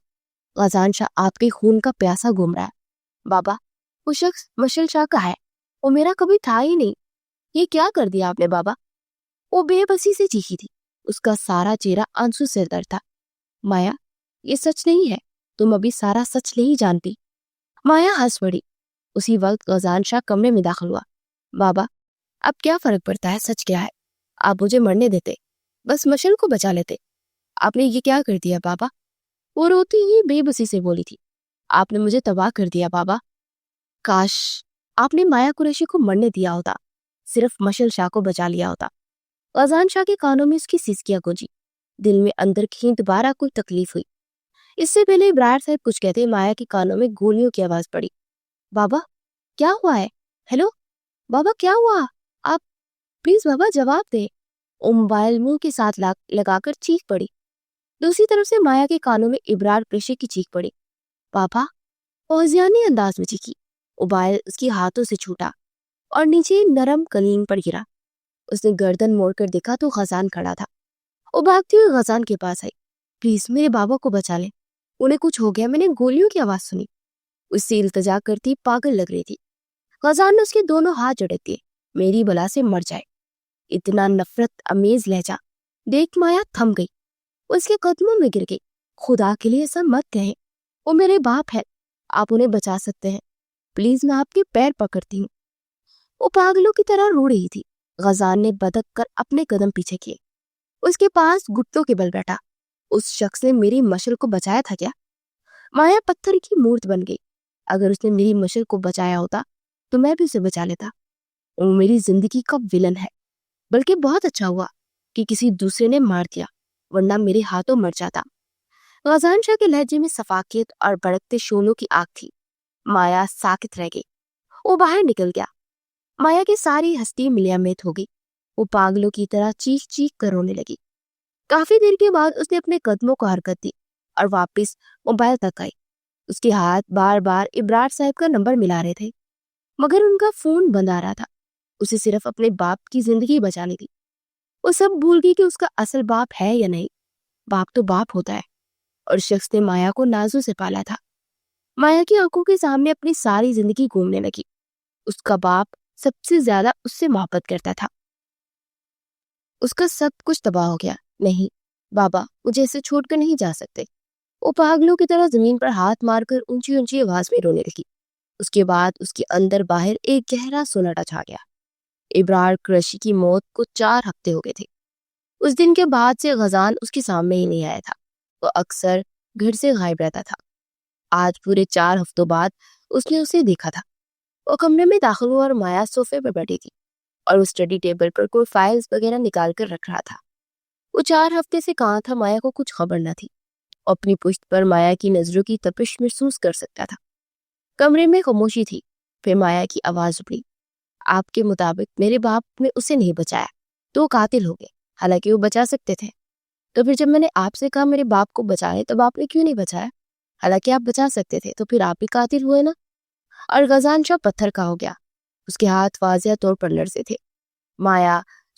غزان شاہ آپ کے خون کا پیاسا گھوم رہا ہے۔ بابا وہ شخص مشل شاہ کا ہے، وہ میرا کبھی تھا ہی نہیں۔ یہ کیا کر دیا آپ نے بابا؟ وہ بے بسی سے چیخی تھی، اس کا سارا چہرہ آنسو سے تر تھا۔ مایا یہ سچ نہیں ہے، تم ابھی سارا سچ نہیں جانتی۔ مایا ہنس پڑی۔ اسی وقت غزان شاہ کمرے میں داخل ہوا۔ بابا اب کیا فرق پڑتا ہے سچ کیا ہے؟ آپ مجھے مرنے دیتے، بس مشل کو بچا لیتے۔ آپ نے یہ کیا کر دیا بابا؟ وہ روتی ہی بے بسی سے بولی تھی۔ آپ نے مجھے تباہ کر دیا بابا۔ کاش آپ نے مایا قریشی کو مرنے دیا ہوتا، صرف مشل شاہ کو بچا لیا ہوتا۔ غزان شاہ کے کانوں میں اس کی سسکیاں گونجی۔ دل میں اندر کہیں دوبارہ کوئی تکلیف ہوئی۔ اس سے پہلے ابرار صاحب کچھ کہتے مایا کے کانوں میں گولیوں کی آواز پڑی۔ بابا کیا ہوا ہے؟ ہیلو بابا کیا ہوا؟ آپ پلیز بابا جواب دے۔ وہ موبائل منہ کے ساتھ لگا کر چیخ پڑی۔ دوسری طرف سے مایا کے کانوں میں ابرار قریشی کی چیخ پڑی۔ بابا فوزیانی انداز میں چیخی۔ موبائل اس کی ہاتھوں سے چھوٹا اور نیچے نرم قلیم پر گرا۔ اس نے گردن موڑ کر دیکھا تو غزان کھڑا تھا۔ وہ بھاگتی ہوئی غزان کے پاس آئی۔ پلیز میرے بابا کو بچا لیں، انہیں کچھ ہو گیا، میں نے گولیوں کی آواز سنی۔ اس سے التجا کرتی پاگل لگ رہی تھی۔ غزان نے اس کے دونوں ہاتھ جھڑک دیے۔ میری بلا سے مر جائے۔ اتنا نفرت امیز لہجہ دیکھ مایا تھم گئی۔ وہ اس کے قدموں میں گر گئی۔ خدا کے لیے ایسا مت کہیں، وہ میرے باپ ہے، آپ انہیں بچا سکتے ہیں، پلیز میں آپ کے پیر پکڑتی ہوں۔ وہ پاگلوں کی طرح رو رہی تھی۔ غزان نے بدک کر اپنے قدم پیچھے کیے۔ اس کے پاس گھٹنوں کے بل بیٹھا۔ اس شخص نے میری مشل کو بچایا تھا کیا؟ مایا پتھر کی مورت بن گئی۔ اگر اس نے میری مشل کو بچایا ہوتا تو میں بھی اسے بچا لیتا۔ وہ میری زندگی کا ولن ہے، بلکہ بہت اچھا ہوا کہ کسی دوسرے نے مار دیا، ورنہ میرے ہاتھوں مر جاتا۔ غزان شاہ کے لہجے میں صفاقیت اور بڑکتے شعلوں کی آگ تھی۔ مایا ساکت رہ گئی۔ وہ باہر نکل گیا۔ مایا کی ساری ہستی ملیامت ہو گئی۔ وہ پاگلوں کی طرح چیخ چیخ کر رونے لگی۔ کافی دیر کے بعد اس نے اپنے قدموں کو حرکت دی اور واپس موبائل تک آئی۔ اس کے ہاتھ بار بار ابرار صاحب کا نمبر ملا رہے تھے، مگر ان کا فون بند آ رہا تھا۔ اسے صرف اپنے باپ کی زندگی بچانی تھی۔ وہ سب بھول گئی کہ اس کا اصل باپ ہے یا نہیں۔ باپ تو باپ ہوتا ہے، اور شخص نے مایا کو نازوں سے پالا تھا۔ مایا کی آنکھوں کے سامنے اپنی ساری زندگی گھومنے لگی۔ اس کا باپ سب سے زیادہ اس سے محبت کرتا تھا۔ اس کا سب کچھ تباہ ہو گیا۔ نہیں بابا مجھے اسے چھوڑ کر نہیں جا سکتے۔ وہ پاگلوں کی طرح زمین پر ہاتھ مار کر اونچی اونچی آواز میں رونے لگی۔ اس کے بعد اس کے اندر باہر ایک گہرا سناٹا چھا گیا۔ ابرار قریشی کی موت کو 4 ہفتے ہو گئے تھے۔ اس دن کے بعد سے غزان اس کے سامنے ہی نہیں آیا تھا۔ وہ اکثر گھر سے غائب رہتا تھا۔ آج پورے 4 ہفتوں بعد اس نے اسے دیکھا تھا۔ وہ کمرے میں داخل ہوا اور مایا صوفے پر بیٹھی تھی اور وہ اسٹڈی ٹیبل پر کوئی فائلز وغیرہ نکال کر رکھ رہا تھا۔ وہ 4 ہفتے سے کہاں تھا مایا کو کچھ خبر نہ تھی۔ وہ اپنی پشت پر مایا کی نظروں کی تپش محسوس کر سکتا تھا۔ کمرے میں خاموشی تھی۔ پھر مایا کی آواز ابھری۔ آپ کے مطابق میرے باپ نے اسے نہیں بچایا تو وہ قاتل ہو گئے، حالانکہ وہ بچا سکتے تھے۔ تو پھر جب میں نے آپ سے کہا میرے باپ کو بچائے تب آپ نے کیوں نہیں بچایا؟ حالانکہ آپ بچا سکتے تھے، تو پھر آپ بھی قاتل ہوئے نا؟ اور غزان شاہ پتھر کا ہو گیا۔ اس کے ہاتھ واضح طور پر لرزے تھے۔ مایا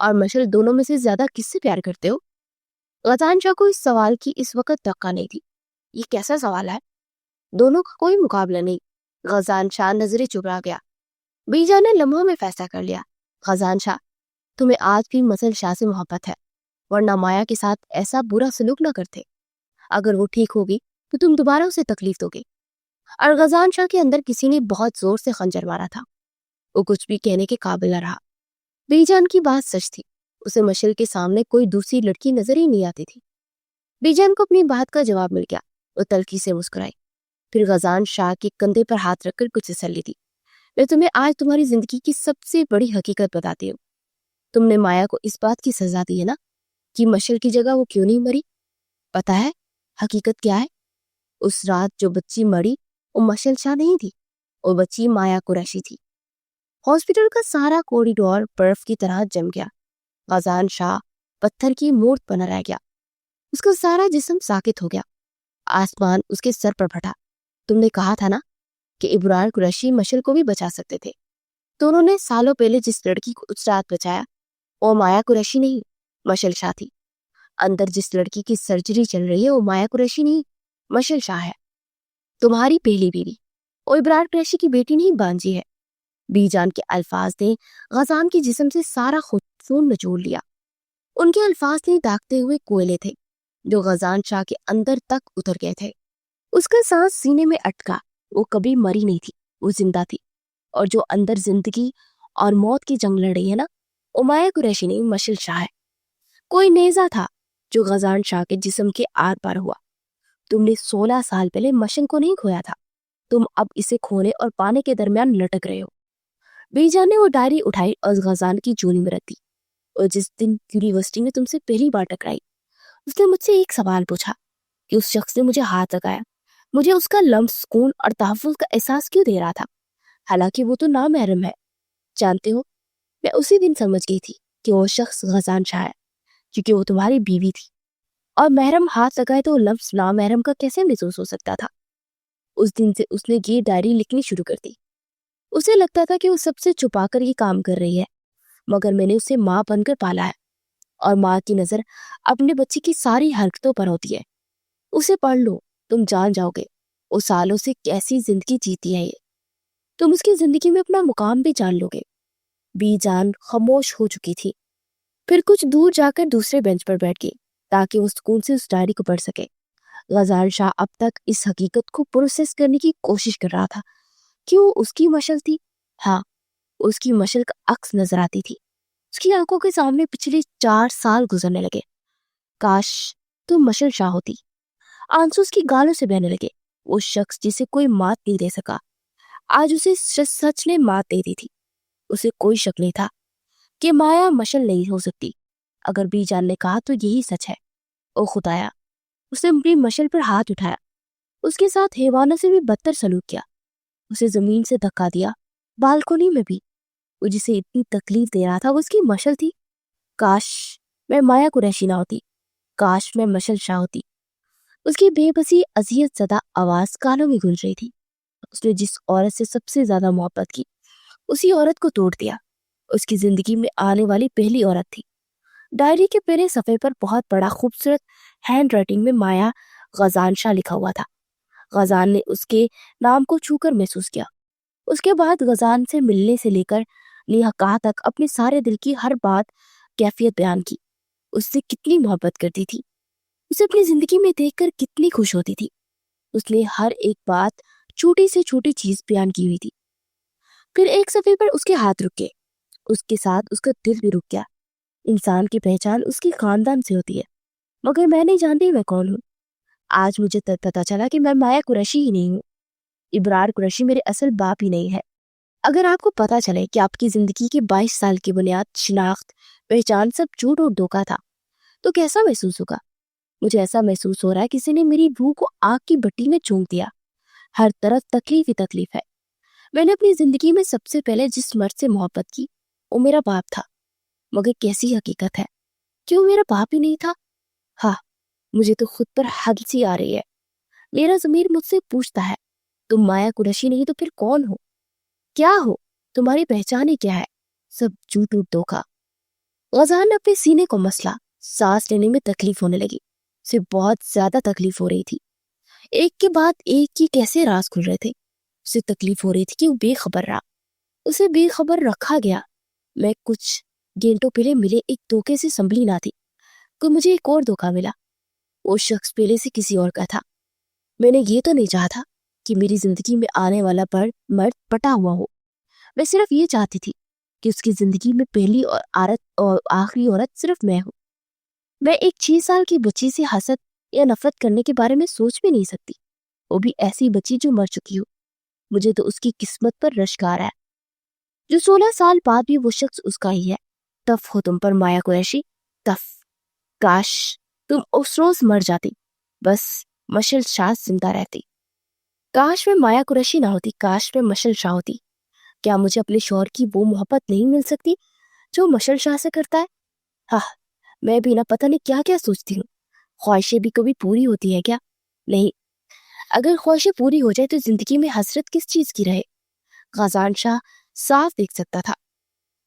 اور مشل دونوں میں سے زیادہ کس سے پیار کرتے ہو؟ غزان شاہ کو اس سوال کی اس وقت توقع نہیں تھی۔ یہ کیسا سوال ہے؟ دونوں کا کوئی مقابلہ نہیں۔ غزان شاہ نظریں چبا گیا۔ بیجا نے لمحوں میں فیصلہ کر لیا۔ غزان شاہ، تمہیں آج بھی مشل شاہ سے محبت ہے، ورنہ مایا کے ساتھ ایسا برا سلوک نہ کرتے۔ اگر وہ ٹھیک ہوگی تو تم دوبارہ اسے تکلیف دو گے۔ اور غزان شاہ کے اندر کسی نے بہت زور سے خنجر مارا تھا۔ وہ کچھ بھی کہنے کے قابل نہ رہا۔ بیجان کی بات سچ تھی۔ اسے مشل کے سامنے کوئی دوسری لڑکی نظر ہی نہیں آتی تھی۔ بیجان کو اپنی بات کا جواب مل گیا۔ وہ تلخی سے مسکرائی، پھر غزان شاہ کے کندھے پر ہاتھ رکھ کر کچھ تسلی دی۔ میں تمہیں آج تمہاری زندگی کی سب سے بڑی حقیقت بتاتی ہوں۔ تم نے مایا کو اس بات کی سزا دی ہے نا کہ مشل کی جگہ وہ کیوں نہیں مری؟ پتا ہے حقیقت کیا ہے؟ اس رات جو بچی مری وہ مشل شاہ نہیں تھی، وہ بچی مایا قریشی تھی۔ ہاسپٹل کا سارا کوریڈور برف کی طرح جم گیا۔ غزان شاہ پتھر کی مورت بنا رہ گیا۔ اس کا سارا جسم ساکت ہو گیا۔ آسمان اس کے سر پر پھٹا۔ تم نے کہا تھا نا کہ ابرار قریشی مشل کو بھی بچا سکتے تھے، تو انہوں نے سالوں پہلے جس لڑکی کو اس رات بچایا وہ مایا قریشی نہیں، مشل شاہ تھی۔ اندر جس لڑکی کی سرجری چل رہی ہے وہ مایا قریشی نہیں، مشل شاہ ہے، تمہاری پہلی بیوی۔ وہ ابرار قریشی کی بیٹی نہیں، بانجی ہے۔ بیجان کے الفاظ نے غزان کے جسم سے سارا خون نچوڑ لیا۔ ان کے الفاظ نہیں داغتے ہوئے کوئلے تھے جو غزان شاہ کے اندر تک اتر گئے تھے۔ اس کا سانس سینے میں اٹکا۔ وہ کبھی مری نہیں تھی، وہ زندہ تھی، اور جو اندر زندگی اور موت کی جنگ لڑ رہی ہے نا، وہ مایا قریشی نہیں، مشل شاہ ہے۔ کوئی نیزہ تھا جو غزان شاہ کے جسم کے آر پار ہوا۔ تم نے 16 سال پہلے مشل کو نہیں کھویا تھا، تم اب اسے کھونے اور پانے کے درمیان لٹک رہے ہو۔ بیجان نے وہ ڈائری اٹھائی اور غزان کی جولی میں رکھ دی۔ اور جس دن یونیورسٹی میں تم سے پہلی بار ٹکرائی، اس نے مجھ سے ایک سوال پوچھا کہ اس شخص نے مجھے ہاتھ لگایا، مجھے اس کا لمس سکون اور تحفظ کا احساس کیوں دے رہا تھا، حالانکہ وہ تو نامحرم ہے۔ جانتے ہو، میں اسی دن سمجھ گئی تھی کہ وہ شخص غزان شاہ ہے، کیونکہ وہ تمہاری بیوی تھی، اور محرم ہاتھ لگائے تو لفظ نامحرم کا کیسے محسوس ہو سکتا تھا۔ اس دن سے اس نے یہ ڈائری لکھنی شروع کر دی۔ اسے لگتا تھا کہ وہ سب سے چھپا کر یہ کام کر رہی ہے، مگر میں نے اسے ماں بن کر پالا ہے، اور ماں کی نظر اپنے بچے کی ساری حرکتوں پر ہوتی ہے۔ اسے پڑھ لو، تم جان جاؤ گے وہ سالوں سے کیسی زندگی جیتی ہے۔ یہ تم اس کی زندگی میں اپنا مقام بھی جان لو گے۔ بیجان خاموش ہو چکی تھی، پھر کچھ دور جا کر دوسرے بینچ پر بیٹھ گئی تاکہ وہ سکون سے اس ڈائری کو پڑھ سکے۔ غزان شاہ اب تک اس حقیقت کو پروسیس کرنے کی کوشش کر رہا تھا کہ وہ اس کی مشل تھی۔ ہاں، اس کی مشل کا عکس نظر آتی تھی۔ اس کی آنکھوں کے سامنے پچھلے 4 سال گزرنے لگے۔ کاش تم مشل شاہ ہوتی۔ آنسو اس کی گالوں سے بہنے لگے۔ وہ شخص جسے کوئی مات نہیں دے سکا، آج اسے سچ نے مات دے دی تھی۔ اسے کوئی شک نہیں تھا کہ مایا مشل نہیں ہو سکتی۔ اگر بیجان نے کہا تو یہی سچ ہے۔ او خدایا، اس نے اپنی مشل پر ہاتھ اٹھایا، اس کے ساتھ حیوانوں سے بھی بدتر سلوک کیا، اسے زمین سے دھکا دیا، بالکونی میں بھی۔ وہ جسے اتنی تکلیف دے رہا تھا وہ اس کی مشل تھی۔ کاش میں مایا قریشی نہ ہوتی، کاش میں مشل شاہ ہوتی۔ اس کی بے بسی اذیت زدہ آواز کانوں میں گونج رہی تھی۔ اس نے جس عورت سے سب سے زیادہ محبت کی اسی عورت کو توڑ دیا۔ اس کی زندگی میں آنے والی پہلی عورت تھی۔ ڈائری کے پہلے صفحے پر بہت بڑا خوبصورت ہینڈ رائٹنگ میں مایا غزان شاہ لکھا ہوا تھا۔ غزان نے اس کے نام کو چھو کر محسوس کیا۔ اس کے بعد غزان سے ملنے سے لے کر نکاح تک اپنے سارے دل کی ہر بات کیفیت بیان کی۔ اس سے کتنی محبت کرتی تھی، اسے اپنی زندگی میں دیکھ کر کتنی خوش ہوتی تھی۔ اس نے ہر ایک بات چھوٹی سے چھوٹی چیز بیان کی ہوئی تھی۔ پھر ایک صفحے پر اس کے ہاتھ رک گئے، اس کے ساتھ اس کا دل بھی رک گیا۔ انسان کی پہچان اس کی خاندان سے ہوتی ہے، مگر میں نہیں جانتی میں کون ہوں۔ آج مجھے پتا چلا کہ میں مایا قریشی ہی نہیں ہوں، ابرار قریشی میرے اصل باپ ہی نہیں ہے۔ اگر آپ کو پتا چلے کہ آپ کی زندگی کے 22 سال کی بنیاد، شناخت، پہچان سب جھوٹ اور دھوکا تھا تو کیسا محسوس ہوگا؟ مجھے ایسا محسوس ہو رہا ہے کسی نے میری روح کو آگ کی بٹی میں جھونک دیا۔ ہر طرف تکلیف ہی تکلیف ہے۔ میں نے اپنی زندگی میں سب سے پہلے جس مرد سے محبت کی وہ میرا باپ تھا، مگر کیسی حقیقت ہے کہ وہ میرا باپ ہی نہیں تھا۔ ہاں، مجھے تو خود پر حد سی آ رہی ہے۔ میرا ضمیر مجھ سے پوچھتا ہے تم مایا قریشی نہیں تو پھر کون ہو؟ کیا ہو؟ تمہاری پہچان ہی کیا ہے؟ سب جھوٹ اور دھوکا۔ غزان نے اپنے سینے کو مسلا، سانس لینے میں تکلیف ہونے لگی، اسے بہت زیادہ تکلیف ہو رہی تھی۔ ایک کے بعد ایک کی کیسے راز کھل رہے تھے، اسے تکلیف ہو رہی تھی کہ وہ بے خبر رہا، اسے بے خبر رکھا گیا۔ میں کچھ گھنٹوں پہلے ملے ایک دھوکے سے سنبھلی نہ تھی کہ مجھے ایک اور دھوکا ملا۔ وہ شخص پہلے سے کسی اور کا تھا۔ میں نے یہ تو نہیں چاہا تھا کہ میری زندگی میں آنے والا مرد پٹا ہوا ہو، میں صرف یہ چاہتی تھی کہ اس کی زندگی میں پہلی اور آخری عورت صرف میں ہوں۔ میں ایک 6 سال کی بچی سے حسد یا نفرت کرنے کے بارے میں سوچ بھی نہیں سکتی، وہ بھی ایسی بچی جو مر چکی ہو۔ مجھے تو اس کی قسمت پر رشک آ رہا ہے جو 16 سال بعد بھی وہ شخص اس کا ہی ہے۔ تف ہو تم پر مایا قریشی، تف۔ کاش تم اس روز مر جاتی، بس مشل شاہ زندہ رہتی۔ کاش میں مایا قریشی نہ ہوتی، کاش میں مشل شاہ ہوتی۔ کیا مجھے اپنے شوہر کی وہ محبت نہیں مل سکتی جو مشل شاہ سے کرتا ہے؟ ہاں، میں بھی نہ پتہ نہیں کیا کیا سوچتی ہوں۔ خواہشیں بھی کبھی پوری ہوتی ہے کیا؟ نہیں، اگر خواہشیں پوری ہو جائے تو زندگی میں حسرت کس چیز کی رہے؟ غزان شاہ صاف دیکھ سکتا تھا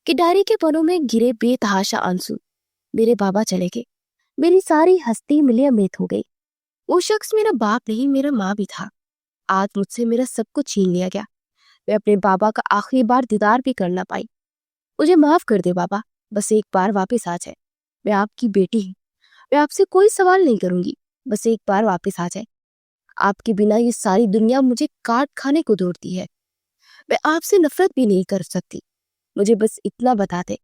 کہ ڈائری کے پنوں میں گرے بے تحاشا آنسو۔ میرے بابا چلے گئے، میری ساری ہستی ملیہ میت ہو گئی۔ وہ شخص میرا باپ نہیں، میرا ماں بھی تھا۔ آج مجھ سے میرا سب کچھ چھین لیا گیا، میں اپنے بابا کا آخری بار دیدار بھی کرنا پائی۔ مجھے معاف کر دے بابا، بس ایک بار واپس آ جائے۔ میں آپ کی بیٹی ہوں، میں آپ سے کوئی سوال نہیں کروں گی، بس ایک بار واپس آ جائے۔ آپ کے بنا یہ ساری دنیا مجھے کاٹ کھانے کو دوڑتی ہے، میں آپ سے نفرت بھی نہیں کر سکتی۔ مجھے بس اتنا بتا دے،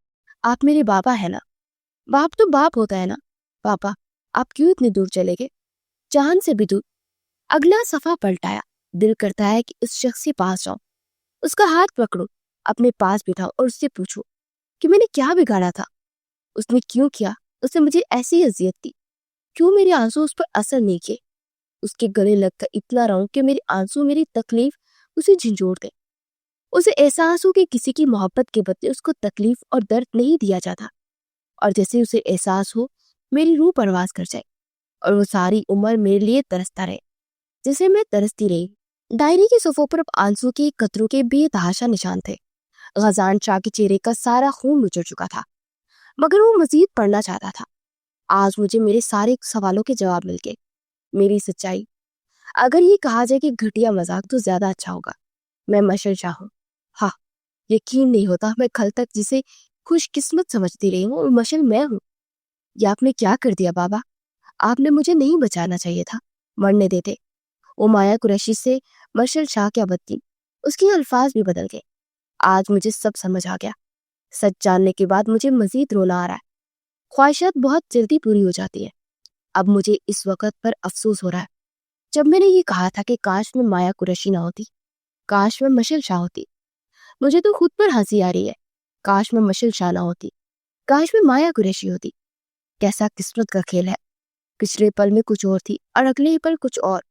آپ میرے بابا ہے نا؟ باپ تو باپ ہوتا ہے نا؟ پاپا آپ کیوں اتنی دور چلے گئے، جان سے بھی دور؟ اگلا صفحہ پلٹایا، دل کرتا ہے کہ اس شخص کے پاس جاؤں، اس کا ہاتھ پکڑو، اپنے پاس بٹھاؤ اور اس سے پوچھو کہ میں نے کیا بگاڑا تھا، اس نے کیوں کیا، اس نے مجھے ایسی اذیت دی، کیوں میرے آنسو اس پر اثر نہیں کیے؟ اس کے گلے لگ کر اتنا رہوں کہ میرے آنسو میری تکلیف اسے جھنجھوڑ دے۔ اسے احساس ہو کہ کسی کی محبت کے بدلے اس کو تکلیف اور درد نہیں دیا جاتا، اور جیسے اسے احساس ہو میری روح پرواز کر جائے اور وہ ساری عمر میرے لیے ترستا رہے جیسے میں ترستی رہی۔ ڈائری کے صفحوں پر اب آنسو کے قطروں کے بے تحاشا نشان تھے۔ غزان شاہ کے چہرے کا سارا خون نچڑ چکا تھا، مگر وہ مزید پڑھنا چاہتا تھا۔ آج مجھے میرے سارے سوالوں کے جواب مل گئے، میری سچائی۔ اگر یہ کہا جائے کہ گھٹیا مذاق تو زیادہ اچھا ہوگا، میں مشل شاہ ہوں۔ ہاں، یقین نہیں ہوتا میں کل تک جسے خوش قسمت سمجھتی رہی ہوں اور مشل میں ہوں۔ یہ آپ نے کیا کر دیا بابا؟ آپ نے مجھے نہیں بچانا چاہیے تھا، مرنے دیتے۔ وہ مایا قریشی سے مشل شاہ کیا بدتی، اس کے الفاظ بھی بدل گئے۔ آج مجھے سب سمجھ آ گیا۔ سچ جاننے کے بعد مجھے مزید رونا آ رہا ہے۔ خواہشات بہت جلدی پوری ہو جاتی ہے۔ اب مجھے اس وقت پر افسوس ہو رہا ہے جب میں نے یہ کہا تھا کہ کاش میں مایا قریشی نہ ہوتی، کاش میں مشل شاہ ہوتی۔ مجھے تو خود پر ہنسی آ رہی ہے۔ کاش میں مشل شاہ نہ ہوتی، کاش میں مایا قریشی ہوتی۔ کیسا قسمت کا کھیل ہے، پچھلے پل میں کچھ اور تھی اور اگلے پل کچھ اور۔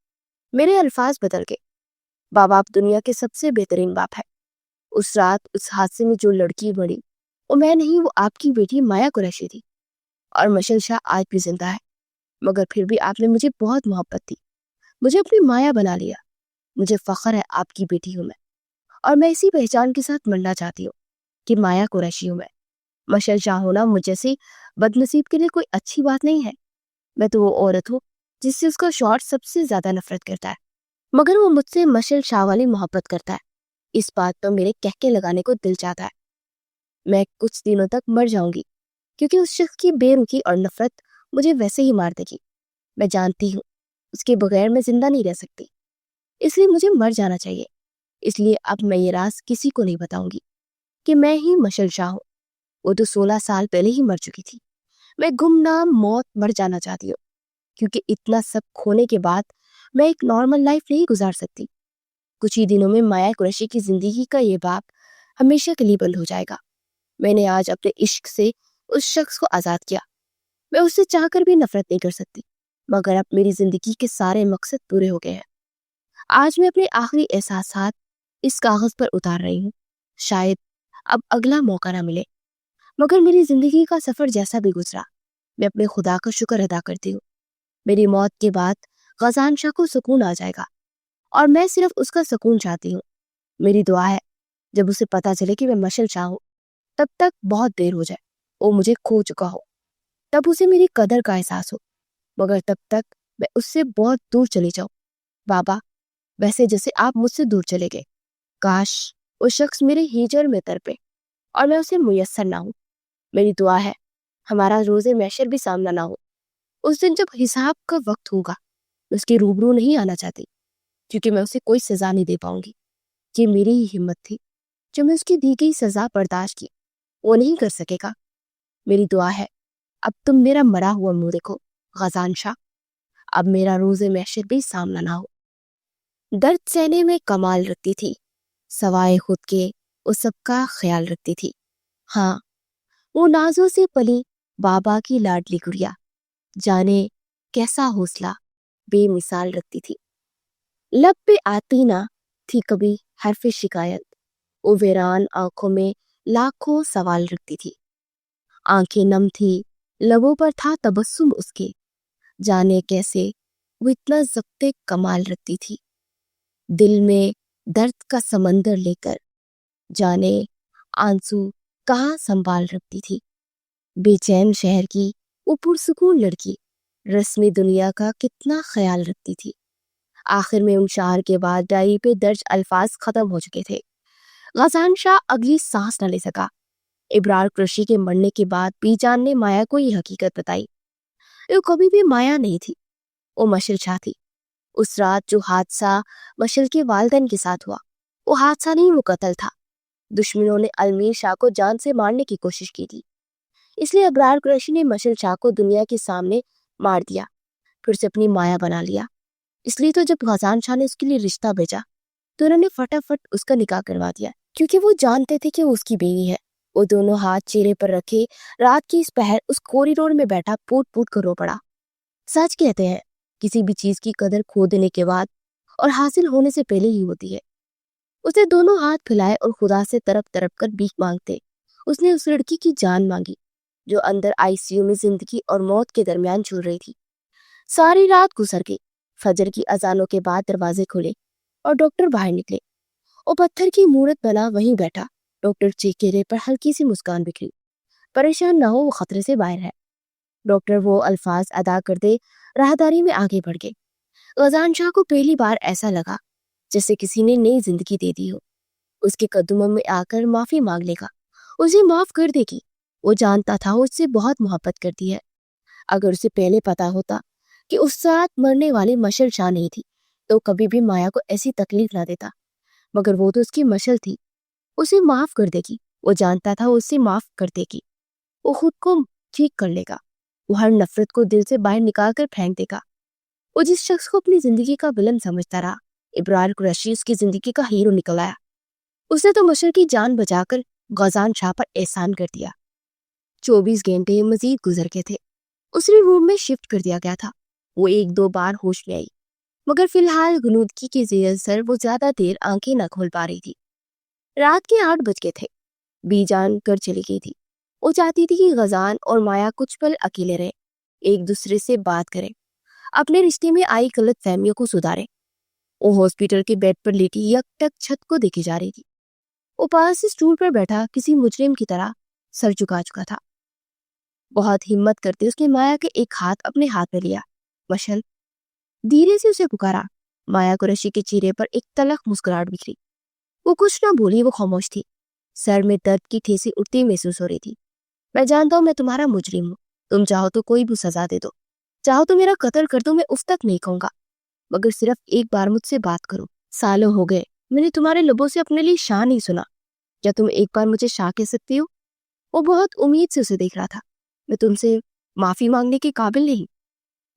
میرے الفاظ بدل گئے۔ بابا آپ دنیا کے سب سے بہترین باپ ہے۔ اس رات اس حادثے میں جو لڑکی مری وہ میں نہیں، وہ آپ کی بیٹی مایا قریشی تھی، اور مشل شاہ آج بھی زندہ ہے، مگر پھر بھی آپ نے مجھے بہت محبت دی، مجھے اپنی مایا بنا لیا۔ مجھے فخر ہے آپ کی بیٹی ہوں میں، اور میں اسی پہچان کے ساتھ مرنا چاہتی ہوں کہ مایا قریشی ہوں میں۔ مشل شاہ ہونا مجھ جیسی بد نصیب کے لیے کوئی اچھی بات نہیں ہے۔ میں تو وہ عورت ہوں جس سے اس کا شوہر سب سے زیادہ نفرت کرتا ہے، مگر وہ مجھ سے مشل شاہ والی محبت کرتا ہے۔ اس بات پر میرے کہکے لگانے کو دل چاہتا ہے۔ میں کچھ دنوں تک مر جاؤں گی کیونکہ اس شخص کی بے رخی اور نفرت مجھے ویسے ہی مار دے گی۔ میں جانتی ہوں اس کے بغیر میں زندہ نہیں رہ سکتی، اس لیے مجھے مر جانا چاہیے۔ اس لیے اب میں یہ راز کسی کو نہیں بتاؤں گی کہ میں ہی مشل شاہ ہوں۔ وہ تو 16 سال پہلے ہی مر چکی تھی۔ میں گمنام موت مر جانا چاہتی ہوں، کیونکہ اتنا سب کھونے کے بعد میں ایک نارمل لائف نہیں گزار سکتی۔ کچھ ہی دنوں میں مایا قریشی کی زندگی کا یہ باب ہمیشہ کے لیے بند ہو جائے گا۔ میں نے آج اپنے عشق سے اس شخص کو آزاد کیا۔ میں اسے چاہ کر بھی نفرت نہیں کر سکتی، مگر اب میری زندگی کے سارے مقصد پورے ہو گئے ہیں۔ آج میں اپنے آخری احساسات اس کاغذ پر اتار رہی ہوں۔ شاید اب اگلا موقع نہ ملے، مگر میری زندگی کا سفر جیسا بھی گزرا، میں اپنے خدا کا شکر ادا کرتی ہوں۔ میری موت کے بعد غزان شاہ کو سکون آ جائے گا، اور میں صرف اس کا سکون چاہتی ہوں۔ میری دعا ہے جب اسے پتا چلے کہ میں مشل شاہ ہوں، تب تک بہت دیر ہو جائے۔ وہ مجھے کھو چکا ہو، تب اسے میری قدر کا احساس ہو، مگر تب تک میں اس سے بہت دور چلی جاؤں۔ بابا، ویسے جیسے آپ مجھ سے دور چلے گئے، کاش وہ شخص میرے ہیجر میں تڑپے اور میں اسے میسر نہ ہوں۔ میری دعا ہے ہمارا روز محشر بھی سامنا نہ ہو۔ اس دن جب حساب کا وقت ہوگا میں اس کے روبرو نہیں آنا چاہتی، کیونکہ میں اسے کوئی سزا نہیں دے پاؤں گی۔ یہ میری ہی ہمت تھی جو میں اس کی دی گئی سزا برداشت کی، وہ نہیں کر سکے گا۔ میری دعا ہے اب تم میرا مرا ہوا منہ دیکھو غزان شاہ، اب میرا روز محشر بھی سامنا نہ ہو۔ درد سہنے میں کمال رکھتی تھی، سوائے خود کے وہ سب کا خیال رکھتی تھی۔ ہاں، وہ نازوں سے پلی بابا کی لاڈلی گڑیا، جانے کیسا حوصلہ بے مثال رکھتی تھی۔ لب پہ آتی نہ تھی کبھی حرف شکایت، وہ ویران آنکھوں میں لاکھوں سوال رکھتی تھی۔ آنکھیں نم تھی، لبوں پر تھا تبسم اس کے، جانے کیسے وہ اتنا ضبط کمال رکھتی تھی۔ دل میں درد کا سمندر لے کر جانے آنسو کہاں سنبھال رکھتی تھی۔ بے چین شہر کی وہ پرسکون لڑکی رسمی دنیا کا کتنا خیال رکھتی تھی۔ آخر میں ان شعر کے بعد ڈائری پہ درج الفاظ ختم ہو چکے تھے۔ غزان شاہ اگلی سانس نہ لے سکا۔ ابرار قریشی کے مرنے کے بعد بی جان نے مایا کو یہ حقیقت بتائی۔ وہ کبھی بھی مایا نہیں تھی، وہ مشل شاہ تھی۔ اس رات جو حادثہ مشل کے والدین کے ساتھ ہوا، وہ حادثہ نہیں، وہ قتل تھا۔ دشمنوں نے المیر شاہ کو جان سے مارنے کی کوشش کی تھی، اس لیے ابرار قریشی نے مشل شاہ کو دنیا کے سامنے مار دیا، پھر اسے اپنی مایا بنا لیا۔ اس لیے تو جب غزان شاہ نے اس کے لیے رشتہ بھیجا تو انہوں نے فٹافٹ اس کا نکاح کروا دیا، کیونکہ وہ جانتے تھے کہ وہ اس کی بیوی ہے۔ وہ دونوں ہاتھ چہرے پر رکھے رات کی اس پہر اس کوریڈور میں بیٹھا پوٹ پوٹ کر رو پڑا۔ سچ کہتے ہیں کسی بھی چیز کی قدر کھو دینے کے بعد اور حاصل ہونے سے پہلے ہی ہوتی ہے۔ اس نے دونوں ہاتھ پھیلائے اور خدا سے تڑپ تڑپ کر بھیک مانگتے اس نے اس لڑکی کی جان مانگی جو اندر آئی سی یو میں زندگی اور موت کے درمیان جھول رہی تھی۔ ساری رات گزر گئی، فجر کی اذانوں کے بعد دروازے کھلے اور ڈاکٹر باہر نکلے۔ وہ پتھر کی مورت بنا وہیں بیٹھا، ڈاکٹر کے چہرے پر ہلکی سی مسکان بکھری۔ پریشان نہ ہو، وہ خطرے سے باہر ہے۔ ڈاکٹر وہ الفاظ ادا کرتے راہداری میں آگے بڑھ گئے۔ غزان شاہ کو پہلی بار ایسا لگا جیسے کسی نے نئی زندگی دے دی ہو۔ اس کے قدموں میں آ کر معافی مانگ لے گا، اسے معاف کر دے گی۔ وہ جانتا تھا وہ اس سے بہت محبت کرتی ہے۔ اگر اسے پہلے پتا ہوتا کہ اس ساتھ مرنے والی مشل شاہ نہیں تھی تو کبھی بھی مایا کو ایسی تکلیف نہ دیتا، مگر وہ تو اس کی مشل تھی، اسے معاف کر دے گی۔ وہ جانتا تھا وہ اسے معاف کر دے گی، وہ خود کو ٹھیک کر لے گا، وہ ہر نفرت کو دل سے باہر نکال کر پھینک دے گا۔ وہ جس شخص کو اپنی زندگی کا ولن سمجھتا رہا، ابرار قریشی اس کی زندگی کا ہیرو نکل آیا۔ اس نے تو مشل کی جان بچا کر غزان شاہ پر احسان کر دیا۔ 24 گھنٹے مزید گزر گئے تھے، اسے روم میں شفٹ کر دیا گیا تھا۔ وہ ایک دو بار ہوش میں آئی، مگر فی الحال غنودگی کے زیر اثر وہ زیادہ دیر آنکھیں نہ کھول پا رہی تھی۔ رات کے 8 بج گئے تھے، بی جان گھر چلی گئی تھی۔ وہ چاہتی تھی کہ غزان اور مایا کچھ پل اکیلے رہے، ایک دوسرے سے بات کریں، اپنے رشتے میں آئی غلط فہمیوں کو سدھارے۔ وہ ہاسپٹل کے بیڈ پر لیٹی یک ٹک چھت کو دیکھی جا رہی تھی۔ وہ پاس اسٹول پر بیٹھا کسی مجرم کی طرح سر جھکا چکا تھا۔ بہت ہمت کرتے اس نے مایا کے ایک ہاتھ اپنے ہاتھ میں لیا۔ مشل، دھیرے سے اسے پکارا۔ مایا قریشی کے چہرے پر ایک تلخ مسکراہٹ بکھری۔ وہ کچھ نہ بولی، وہ خاموش تھی۔ سر میں درد کی ٹھیسی اٹھتی محسوس ہو رہی تھی۔ میں جانتا ہوں میں تمہارا مجرم ہوں، تم چاہو تو کوئی بھی سزا دے دو، چاہو تو میرا قتل کر دو، میں اف تک نہیں کہوں گا، مگر صرف ایک بار مجھ سے بات کرو۔ سالوں ہو گئے میں نے تمہارے لبوں سے اپنے لیے شاہ نہیں سنا، کیا تم ایک بار مجھے شاہ کہہ سکتی ہو؟ وہ بہت امید سے اسے دیکھ رہا تھا۔ میں تم سے معافی مانگنے کے قابل نہیں،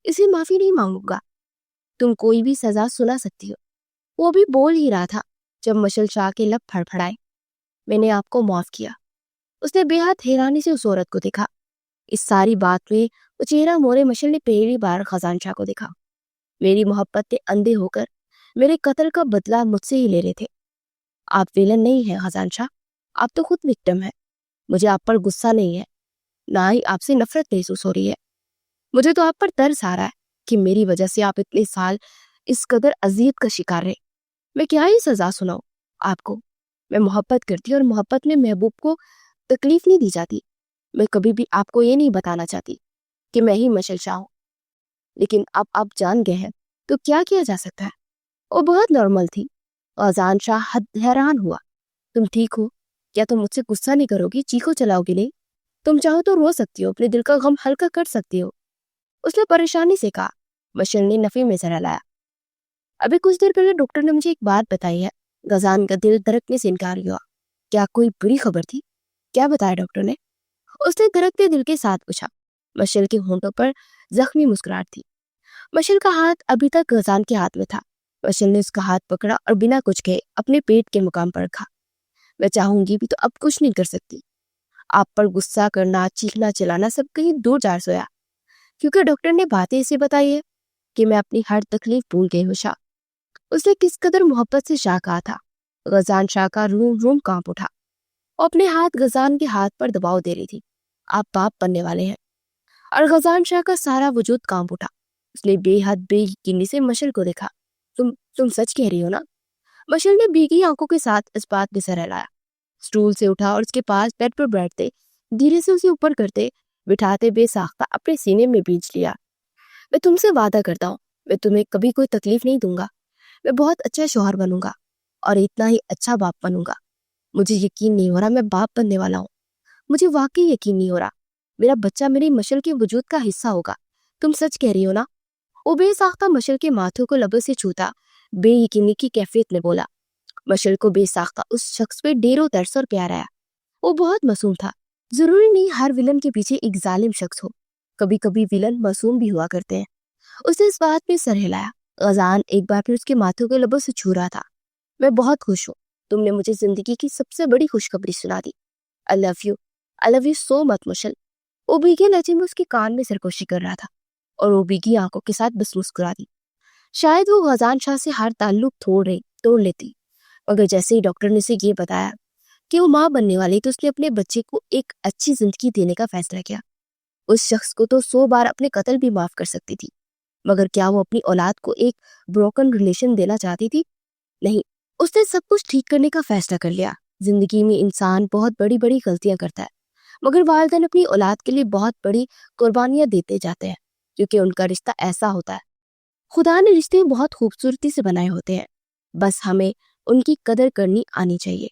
اسے معافی نہیں مانگوں گا، تم کوئی بھی سزا سنا سکتی ہو۔ وہ بھی بول ہی رہا تھا جب مشل شاہ کے لب پھڑپھڑائے۔ میں نے آپ کو معاف کیا۔ اس نے بے حد حیرانی سے اس عورت کو دیکھا۔ اس ساری بات میں وہ چہرہ مورے مشل نے پہلی بار غزان شاہ کو دیکھا۔ میری محبت کے اندھے ہو کر میرے قتل کا بدلہ مجھ سے ہی لے رہے تھے۔ آپ ویلن نہیں ہیں غزان شاہ، آپ تو خود وکٹم ہیں۔ مجھے آپ پر غصہ نہیں ہے، نہ ہی آپ سے نفرت محسوس ہو رہی ہے۔ مجھے تو آپ پر ترس آ رہا ہے کہ میری وجہ سے آپ اتنے سال اس قدر اذیت کا شکار رہے۔ میں کیا ہی سزا سناؤں آپ کو؟ میں محبت کرتی اور محبت میں محبوب کو تکلیف نہیں دی جاتی۔ میں کبھی بھی آپ کو یہ نہیں بتانا چاہتی کہ میں ہی مشل شاہ ہوں، لیکن اب آپ جان گئے ہیں تو کیا کیا جا سکتا ہے۔ وہ بہت نارمل تھی۔ غزان شاہ حیران ہوا۔ تم ٹھیک ہو؟ کیا تم مجھ سے غصہ نہیں کرو گی؟ چیخو چلاؤ گی نہیں؟ تم چاہو تو رو سکتی ہو، اپنے دل کا غم ہلکا کر سکتی ہو، اس نے پریشانی سے کہا۔ مشل نے نفی میں سر ہلایا۔ ابھی کچھ دیر پہلے ڈاکٹر نے مجھے ایک بات بتائی ہے۔ غزان کا دل دھڑکنے سے انکار ہوا۔ کیا کوئی بری خبر تھی؟ کیا بتایا ڈاکٹر نے؟ اس نے دھڑکتے دل کے ساتھ پوچھا۔ مشل کے ہونٹوں پر زخمی مسکراہٹ تھی۔ مشل کا ہاتھ ابھی تک غزان کے ہاتھ میں تھا۔ مشل نے اس کا ہاتھ پکڑا اور بنا کچھ کہے اپنے پیٹ کے مقام پر رکھا۔ میں چاہوں گی بھی تو اب کچھ نہیں کر سکتی۔ آپ پر غصہ کرنا، چیخنا چلانا سب کہیں دور جا سویا، کیونکہ ڈاکٹر نے باتیں اسے بتائی ہے کہ میں اپنی ہر تکلیف بھول گئی ہوں شاہ۔ اس نے کس قدر محبت سے شاہ کہا تھا۔ غزان شاہ کا روم روم کانپ اٹھا۔ وہ اپنے ہاتھ غزان کے ہاتھ پر دباؤ دے رہی تھی۔ آپ باپ بننے والے ہیں۔ اور غزان شاہ کا سارا وجود کانپ اٹھا۔ اس نے بے حد بے یقینی سے مشل کو دیکھا۔ تم سچ کہہ رہی ہو نا؟ مشل نے بھیگی آنکھوں کے ساتھ اس بات پہ سر ہلایا۔ سٹول سے اٹھا اور اس کے پاس بیڈ پر بیٹھتے، دھیرے سے اسے اوپر کرتے بٹھاتے بے ساختہ اپنے سینے میں بیچ لیا۔ میں تم سے وعدہ کرتا ہوں، میں تمہیں کبھی کوئی تکلیف نہیں دوں گا۔ میں بہت اچھا شوہر بنوں گا اور اتنا ہی اچھا باپ بنوں گا۔ مجھے یقین نہیں ہو رہا میں باپ بننے والا ہوں۔ مجھے واقعی یقین نہیں ہو رہا میرا بچہ میری مشل کے وجود کا حصہ ہوگا۔ تم سچ کہہ رہی ہو نا؟ وہ بے ساختہ مشل کے ماتھے کو لبوں سے چھوتا بے یقینی کی کیفیت میں بولا۔ مشل کو بے ساختہ اس شخص پہ ڈیروں ترس اور پیار آیا۔ وہ بہت معصوم تھا۔ ضروری نہیں ہر ولن کے پیچھے ایک ظالم شخص ہو، کبھی کبھی ولن معصوم بھی ہوا کرتے ہیں۔ اس نے اس بات پہ سر ہلایا۔ غزان ایک بار پھر اس کے ماتھے کو لبوں سے چھو رہا تھا۔ میں بہت خوش ہوں، تم نے مجھے زندگی کی سب سے بڑی خوشخبری سنا دی۔ I love you so much مشل۔ وہ بھیگے لہجے میں اس کے کان میں سرکوشی کر رہا تھا اور وہ بھیگی آنکھوں کے ساتھ بس مسکرا دی۔ شاید وہ غزان شاہ سے ہر تعلق توڑ لیتی، مگر جیسے ہی ڈاکٹر نے اسے یہ بتایا کہ وہ ماں بننے والی تو اس نے اپنے بچے کو ایک اچھی زندگی دینے کا فیصلہ کیا۔ اس شخص کو تو 100 بار اپنے قتل بھی معاف کر سکتی تھی، مگر کیا وہ اپنی اولاد کو ایک بروکن ریلیشن دینا چاہتی تھی؟ نہیں، اس نے سب کچھ ٹھیک کرنے کا فیصلہ کر لیا۔ زندگی میں انسان بہت بڑی بڑی غلطیاں کرتا ہے، مگر والدین اپنی اولاد کے لیے بہت بڑی قربانیاں دیتے جاتے ہیں، کیونکہ ان کا رشتہ ایسا ہوتا ہے۔ خدا نے رشتے بہت خوبصورتی سے بنائے ہوتے ہیں، بس ہمیں ان کی قدر کرنی آنی چاہیے۔